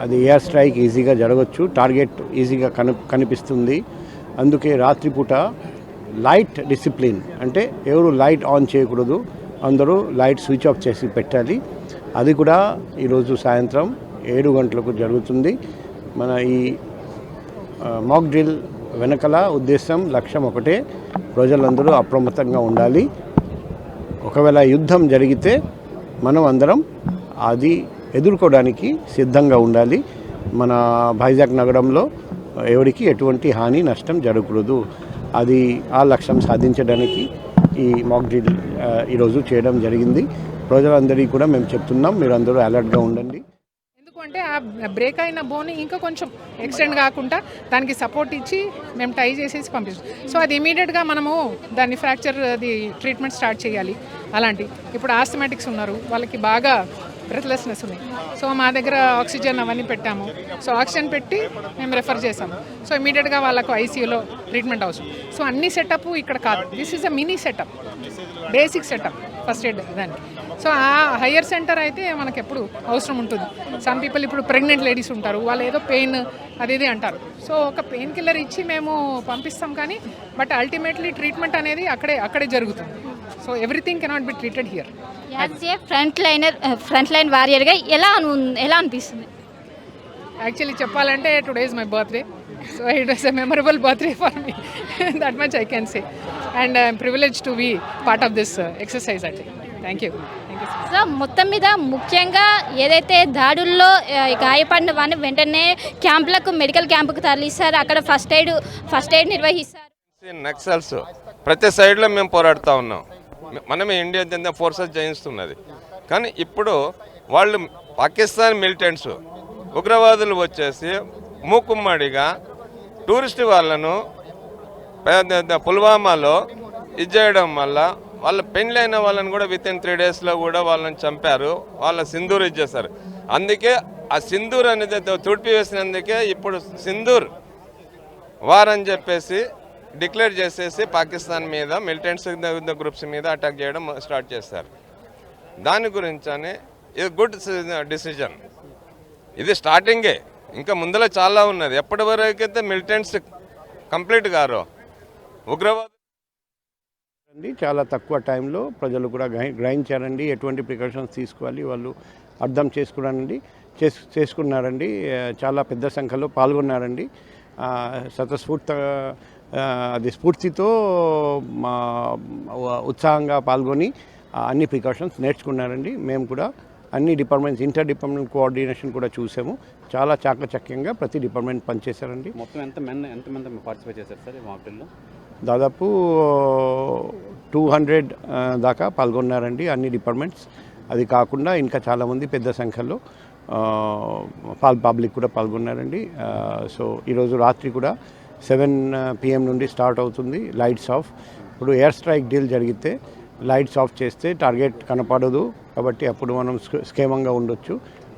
అది ఎయిర్ స్ట్రైక్ ఈజీగా జరగవచ్చు, టార్గెట్ ఈజీగా కనిపిస్తుంది. అందుకే రాత్రిపూట లైట్ డిసిప్లిన్ అంటే ఎవరు లైట్ ఆన్ చేయకూడదు, అందరూ లైట్ స్విచ్ ఆఫ్ చేసి పెట్టాలి. అది కూడా ఈరోజు సాయంత్రం 7 గంటలకు జరుగుతుంది. మన ఈ మాక్ డ్రిల్ వెనకల లక్ష్యం ఒకటే, ప్రజలందరూ అప్రమత్తంగా ఉండాలి. ఒకవేళ యుద్ధం జరిగితే మనం అందరం అది ఎదుర్కోవడానికి సిద్ధంగా ఉండాలి. మన వైజాగ్ నగరంలో ఎవరికి ఎటువంటి హాని నష్టం జరగకూడదు. అది ఆ లక్ష్యం సాధించడానికి ఈ మాక్ డ్రిల్ ఈరోజు చేయడం జరిగింది. ప్రజలందరికీ కూడా మేము చెప్తున్నాం, మీరు అందరూ అలర్ట్గా ఉండండి. ఎందుకంటే ఆ బ్రేక్ అయిన బోన్ ఇంకా కొంచెం ఎక్స్టెండ్ కాకుండా దానికి సపోర్ట్ ఇచ్చి మేము టై చేసేసి పంపిస్తాం. సో అది ఇమీడియట్గా మనము దాన్ని ఫ్రాక్చర్ అది ట్రీట్మెంట్ స్టార్ట్ చేయాలి. అలాంటి ఇప్పుడు ఆస్థమాటిక్స్ ఉన్నారు, వాళ్ళకి బాగా బ్రెత్లెస్నెస్ ఉన్నాయి. సో మా దగ్గర ఆక్సిజన్ అవన్నీ పెట్టాము. సో ఆక్సిజన్ పెట్టి మేము రెఫర్ చేసాము. సో ఇమీడియట్గా వాళ్ళకు ఐసీయూలో ట్రీట్మెంట్ అవసరం. సో అన్ని సెటప్ ఇక్కడ కాదు, this is a mini setup, basic setup first aid దానికి. సో ఆ హయ్యర్ సెంటర్ అయితే మనకు ఎప్పుడు అవసరం ఉంటుంది. సమ్ పీపుల్ ఇప్పుడు ప్రెగ్నెంట్ లేడీస్ ఉంటారు, వాళ్ళు ఏదో పెయిన్ అది ఇది అంటారు. సో ఒక పెయిన్ కిల్లర్ ఇచ్చి మేము పంపిస్తాం, కానీ బట్ అల్టిమేట్లీ ట్రీట్మెంట్ అనేది అక్కడే జరుగుతుంది. So everything cannot be treated here. As a front line వారియర్గా ఎలా అనిపిస్తుంది? యాక్చువల్లీ చెప్పాలంటే today is my birthday. So it was a memorable birthday for me, that much I can say. And I'm privilege to be part of this exercise అంటే. Thank you. So మొత్తం మీద ముఖ్యంగా ఏదైతే దాడుల్లో గాయపడిన వాడిని వెంటనే క్యాంపులకు, మెడికల్ క్యాంపుకు తరలిస్తారు, అక్కడ ఫస్ట్ ఎయిడ్ నిర్వహిస్తారు. నక్సల్స్ ప్రతి సైడ్లో మేము పోరాడుతూ ఉన్నాం. మనమే ఇండియన్ ఫోర్సెస్ జయిస్తున్నది. కానీ ఇప్పుడు వాళ్ళు పాకిస్తాన్ మిలిటెంట్స్ ఉగ్రవాదులు వచ్చేసి మూకుమ్మడిగా టూరిస్ట్ వాళ్ళను పుల్వామాలో ఇది చేయడం వల్ల వాళ్ళ పెళ్ళైన వాళ్ళని కూడా విత్ ఇన్ 3 డేస్లో కూడా వాళ్ళని చంపారు, వాళ్ళ సింధూర్ ఇచ్చేస్తారు. అందుకే ఆ సింధూర్ అనేది తుడిపి వేసినందుకే ఇప్పుడు సింధూర్ వార్ అని చెప్పేసి డిక్లేర్ చేసేసి పాకిస్తాన్ మీద మిలిటెంట్స్ గ్రూప్స్ మీద అటాక్ చేయడం స్టార్ట్ చేస్తారు. దాని గురించని ఇది గుడ్ డిసిజన్. ఇది స్టార్టింగే, ఇంకా ముందర చాలా ఉన్నది. ఎప్పటి వరకు అయితే మిలిటెంట్స్ కంప్లీట్ గారో ఉగ్రవాద చాలా తక్కువ టైంలో ప్రజలు కూడా గ్రహించారండి, ఎటువంటి ప్రికాషన్స్ తీసుకోవాలి వాళ్ళు అర్థం చేసుకున్నారండి. చాలా పెద్ద సంఖ్యలో పాల్గొన్నారండి. స్ఫూర్తితో ఉత్సాహంగా పాల్గొని అన్ని ప్రికాషన్స్ నేర్చుకున్నారండి. మేము కూడా అన్ని డిపార్ట్మెంట్స్ ఇంటర్ డిపార్ట్మెంట్ కోఆర్డినేషన్ కూడా చూసాము. చాలా చాకచక్యంగా ప్రతి డిపార్ట్మెంట్ పనిచేశారండి. మొత్తం ఎంతమంది పార్టిసిపేట్ చేశారు సార్ ఈ మాక్ డ్రిల్లో? దాదాపు 200 దాకా పాల్గొన్నారండి అన్ని డిపార్ట్మెంట్స్. అది కాకుండా ఇంకా చాలామంది పెద్ద సంఖ్యలో పబ్లిక్ కూడా పాల్గొన్నారండి. సో ఈరోజు రాత్రి కూడా 7 PM నుండి స్టార్ట్ అవుతుంది లైట్స్ ఆఫ్. ఇప్పుడు ఎయిర్ స్ట్రైక్ డీల్ జరిగితే లైట్స్ ఆఫ్ చేస్తే టార్గెట్ కనపడదు, కాబట్టి అప్పుడు మనం క్షేమంగా ఉండొచ్చు.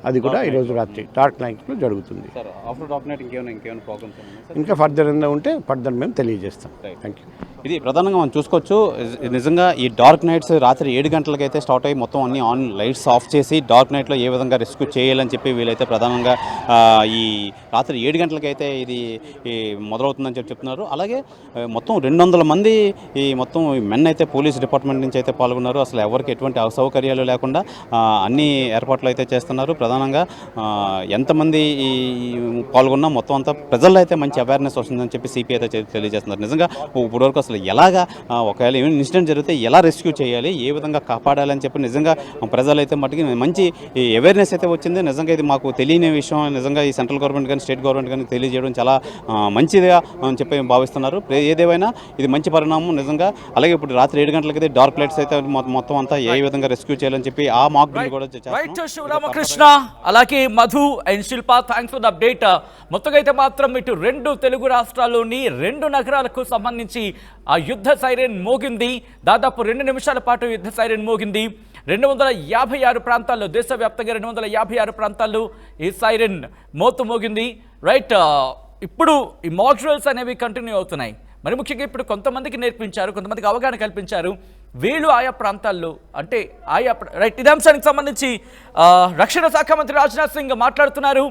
అది కూడా ఈరోజు రాత్రి డార్క్ నైట్లో జరుగుతుంది. ఇంకా ఫర్దర్ ఏమైనా ఉంటే ఫర్దర్ మేము తెలియజేస్తాం. Thank you. ఇది ప్రధానంగా మనం చూసుకోవచ్చు. నిజంగా ఈ డార్క్ నైట్స్ రాత్రి 7 గంటలకైతే స్టార్ట్ అయ్యి మొత్తం అన్ని ఆన్ లైట్స్ ఆఫ్ చేసి డార్క్ నైట్లో ఏ విధంగా రెస్క్యూ చేయాలని చెప్పి వీళ్ళైతే ప్రధానంగా ఈ రాత్రి 7 గంటలకైతే ఇది మొదలవుతుందని చెప్తున్నారు. అలాగే మొత్తం 200 మంది ఈ మొత్తం మెన్ అయితే పోలీస్ డిపార్ట్మెంట్ నుంచి అయితే పాల్గొన్నారు. అసలు ఎవరికి ఎటువంటి అసౌకర్యాలు లేకుండా అన్ని ఏర్పాట్లు అయితే చేస్తున్నారు. ప్రధానంగా ఎంతమంది ఈ పాల్గొన్నా మొత్తం అంతా ప్రజల్లో అయితే మంచి అవేర్నెస్ వస్తుందని చెప్పి సిపి అయితే తెలియజేస్తున్నారు. నిజంగా ఇప్పటివరకు అసలు ఎలాగా ఒకవేళ ఏమైనా ఇన్సిడెంట్ జరిగితే ఎలా రెస్క్యూ చేయాలి, ఏ విధంగా కాపాడాలని చెప్పి నిజంగా ప్రజలైతే మట్టుకి మంచి అవేర్నెస్ అయితే వచ్చింది. నిజంగా ఇది మాకు తెలియని విషయం. నిజంగా ఈ సెంట్రల్ గవర్నమెంట్ కానీ స్టేట్ గవర్నమెంట్ కానీ తెలియజేయడం చాలా మంచిదిగా అని చెప్పి భావిస్తున్నారు. ఏదేమైనా ఇది మంచి పరిణామం నిజంగా. అలాగే ఇప్పుడు రాత్రి 7 గంటలకైతే డార్క్ లైట్స్ అయితే మొత్తం అంతా ఏ విధంగా రెస్క్యూ చేయాలని చెప్పి ఆ మాక్ డ్రిల్ కూడా శివరామకృష్ణ అలాగే Madhu and Shilpa, thanks for the update. మొత్తంగా అయితే మాత్రం ఇటు 2 తెలుగు రాష్ట్రాల్లోని 2 నగరాలకు సంబంధించి ఆ యుద్ధ సైరన్ మోగింది. దాదాపు 2 నిమిషాల పాటు యుద్ధ సైరన్ మోగింది. 256 ప్రాంతాల్లో, దేశవ్యాప్తంగా 256 ప్రాంతాల్లో ఈ సైరన్ మోతు మోగింది. రైట్, ఇప్పుడు ఈ మాక్ డ్రిల్స్ అనేవి కంటిన్యూ అవుతున్నాయి. మరి ముఖ్యంగా ఇప్పుడు కొంతమందికి నేర్పించారు, కొంతమందికి అవగాహన కల్పించారు. వీళ్ళు ఆయా ప్రాంతాల్లో అంటే రైట్, ఇదే అంశానికి సంబంధించి రక్షణ శాఖ మంత్రి రాజ్నాథ్ సింగ్ మాట్లాడుతున్నారు.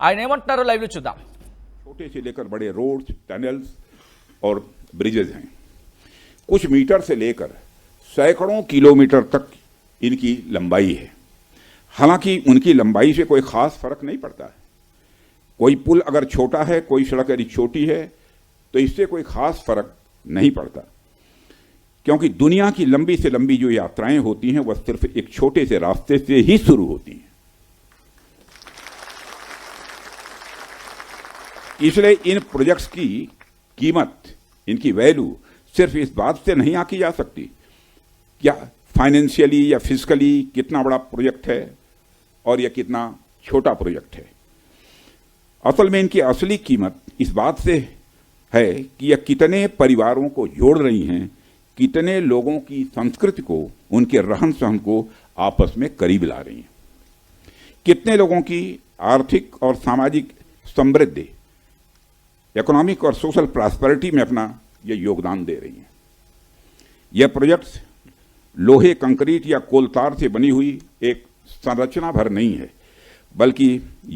ఆయన ఏమంటున్నారో లైవ్లో చూద్దాం. छोटे से लेकर बड़े रोड्स, टनल्स और ब्रिजेज हैं. कुछ मीटर से लेकर सैकड़ों किलोमीटर तक इनकी लंबाई है. हालांकि उनकी लंबाई से कोई खास फर्क नहीं पड़ता है. कोई पुल अगर छोटा है, कोई सड़क यदि छोटी है, तो इससे कोई खास फर्क नहीं पड़ता, क्योंकि दुनिया की लंबी से लंबी जो यात्राएं होती हैं वह सिर्फ एक छोटे से रास्ते से ही शुरू होती हैं. इसलिए इन प्रोजेक्ट्स की कीमत, इनकी वैल्यू सिर्फ इस बात से नहीं आंकी जा सकती क्या फाइनेंशियली या फिजिकली कितना बड़ा प्रोजेक्ट है और यह कितना छोटा प्रोजेक्ट है. असल में इनकी असली कीमत इस बात से है कि यह कितने परिवारों को जोड़ रही हैं, कितने लोगों की संस्कृति को, उनके रहन सहन को आपस में करीब ला रही हैं, कितने लोगों की आर्थिक और सामाजिक समृद्धि, इकोनॉमिक और सोशल प्रॉस्पेरिटी में अपना यह योगदान दे रही हैं. यह प्रोजेक्ट्स लोहे, कंक्रीट या कोलतार से बनी हुई एक संरचना भर नहीं है, बल्कि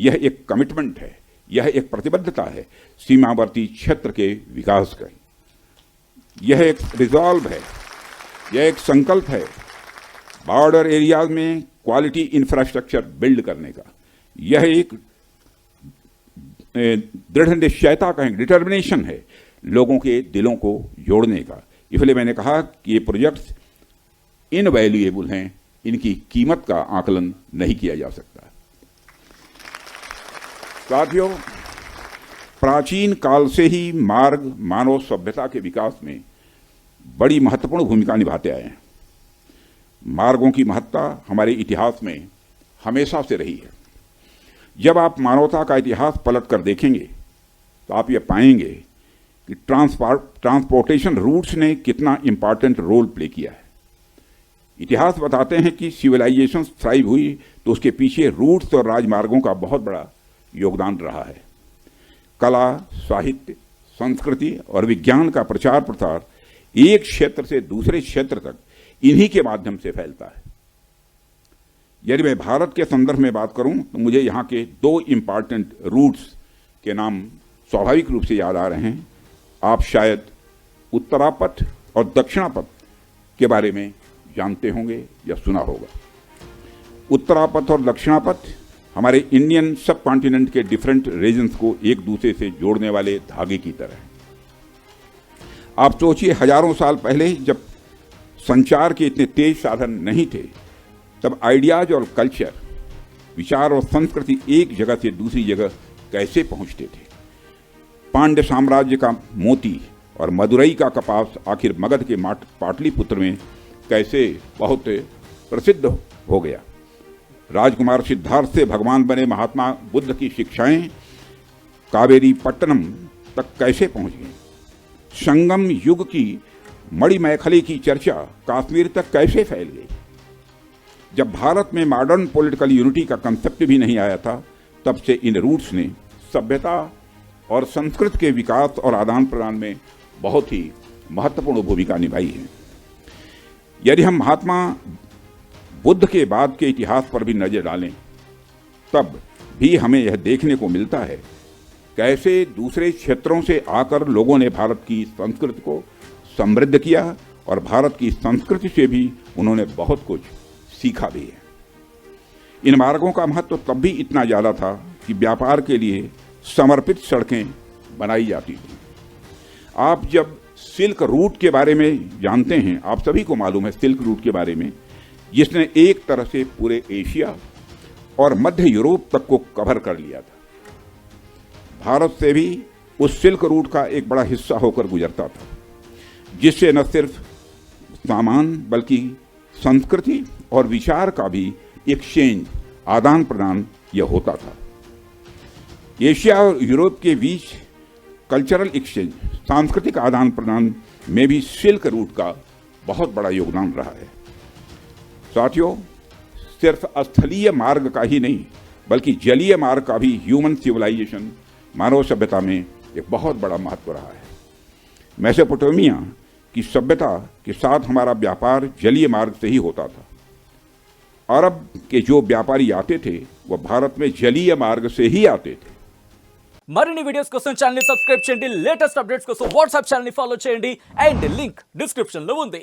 यह एक कमिटमेंट है, यह एक प्रतिबद्धता है सीमावर्ती क्षेत्र के विकास का. यह एक रिजॉल्व है, यह एक संकल्प है बॉर्डर एरियाज में क्वालिटी इंफ्रास्ट्रक्चर बिल्ड करने का. यह एक दृढ़ निश्चयता का डिटर्मिनेशन है लोगों के दिलों को जोड़ने का. इसलिए मैंने कहा कि ये प्रोजेक्ट्स इनवैल्यूएबल हैं, इनकी कीमत का आकलन नहीं किया जा सकता. साथियों, प्राचीन काल से ही मार्ग मानव सभ्यता के विकास में बड़ी महत्वपूर्ण भूमिका निभाते आए हैं. मार्गों की महत्ता हमारे इतिहास में हमेशा से रही है. जब आप मानवता का इतिहास पलट कर देखेंगे तो आप ये पाएंगे कि ट्रांसपोर्टेशन रूट्स ने कितना इंपॉर्टेंट रोल प्ले किया है. इतिहास बताते हैं कि सिविलाइजेशन थ्राइव हुई तो उसके पीछे रूट्स और राजमार्गों का बहुत बड़ा योगदान रहा है। कला, साहित्य, संस्कृति और विज्ञान का प्रचार प्रसार एक क्षेत्र से दूसरे क्षेत्र तक इन्हीं के माध्यम से फैलता है। यदि मैं भारत के संदर्भ में बात करूं तो मुझे यहाँ के दो इम्पॉर्टेंट रूट्स के नाम स्वाभाविक रूप से याद आ रहे हैं। आप शायद उत्तरापथ और दक्षिणापथ के बारे में जानते होंगे या सुना होगा। उत्तरापथ और दक्षिणापथ हमारे इंडियन सब कॉन्टिनेंट के डिफरेंट रीजन्स को एक दूसरे से जोड़ने वाले धागे की तरह है। आप सोचिए, हजारों साल पहले जब संचार के इतने तेज साधन नहीं थे, तब आइडियाज और कल्चर, विचार और संस्कृति एक जगह से दूसरी जगह कैसे पहुंचते थे। पांड्य साम्राज्य का मोती और मदुरई का कपास आखिर मगध के पाटलिपुत्र में कैसे बहुत प्रसिद्ध हो गया। राजकुमार सिद्धार्थ से भगवान बने महात्मा बुद्ध की शिक्षाएं कावेरी पट्टनम तक कैसे पहुंच गई। संगम युग की मणिमैखली की चर्चा कश्मीर तक कैसे फैल गई। जब भारत में मॉडर्न पॉलिटिकल यूनिटी का कंसेप्ट भी नहीं आया था, तब से इन रूट्स ने सभ्यता और संस्कृति के विकास और आदान प्रदान में बहुत ही महत्वपूर्ण भूमिका निभाई है। यदि हम महात्मा बुद्ध के बाद के इतिहास पर भी नजर डालें, तब भी हमें यह देखने को मिलता है कैसे दूसरे क्षेत्रों से आकर लोगों ने भारत की संस्कृति को समृद्ध किया और भारत की संस्कृति से भी उन्होंने बहुत कुछ सीखा भी है। इन मार्गों का महत्व तब भी इतना ज़्यादा था कि व्यापार के लिए समर्पित सड़कें बनाई जाती थी। आप जब सिल्क रूट के बारे में जानते हैं, आप सभी को मालूम है सिल्क रूट के बारे में, जिसने एक तरह से पूरे एशिया और मध्य यूरोप तक को कवर कर लिया था। भारत से भी उस सिल्क रूट का एक बड़ा हिस्सा होकर गुजरता था, जिससे न सिर्फ सामान बल्कि संस्कृति और विचार का भी एक्सचेंज, आदान प्रदान यह होता था। एशिया और यूरोप के बीच कल्चरल एक्सचेंज, सांस्कृतिक आदान प्रदान में भी सिल्क रूट का बहुत बड़ा योगदान रहा है। साथियों, सिर्फ स्थलीय मार्ग का ही नहीं बल्कि जलीय मार्ग का भी ह्यूमन सिविलाइजेशन, मानव सभ्यता में एक बहुत बड़ा महत्व रहा है। मेसोपोटामिया की सभ्यता के साथ हमारा व्यापार जलीय मार्ग से ही होता था। अरब के जो व्यापारी आते थे वह भारत में जलीय मार्ग से ही आते थे। మరిన్ని వీడియోస్ కోసం ఛానల్ ని సబ్స్క్రైబ్ చేయండి, లేటెస్ట్ అప్డేట్స్ కోసం వాట్సాప్ ఛానల్ ని ఫాలో చేయండి అండ్ లింక్ డిస్క్రిప్షన్ లో ఉంది.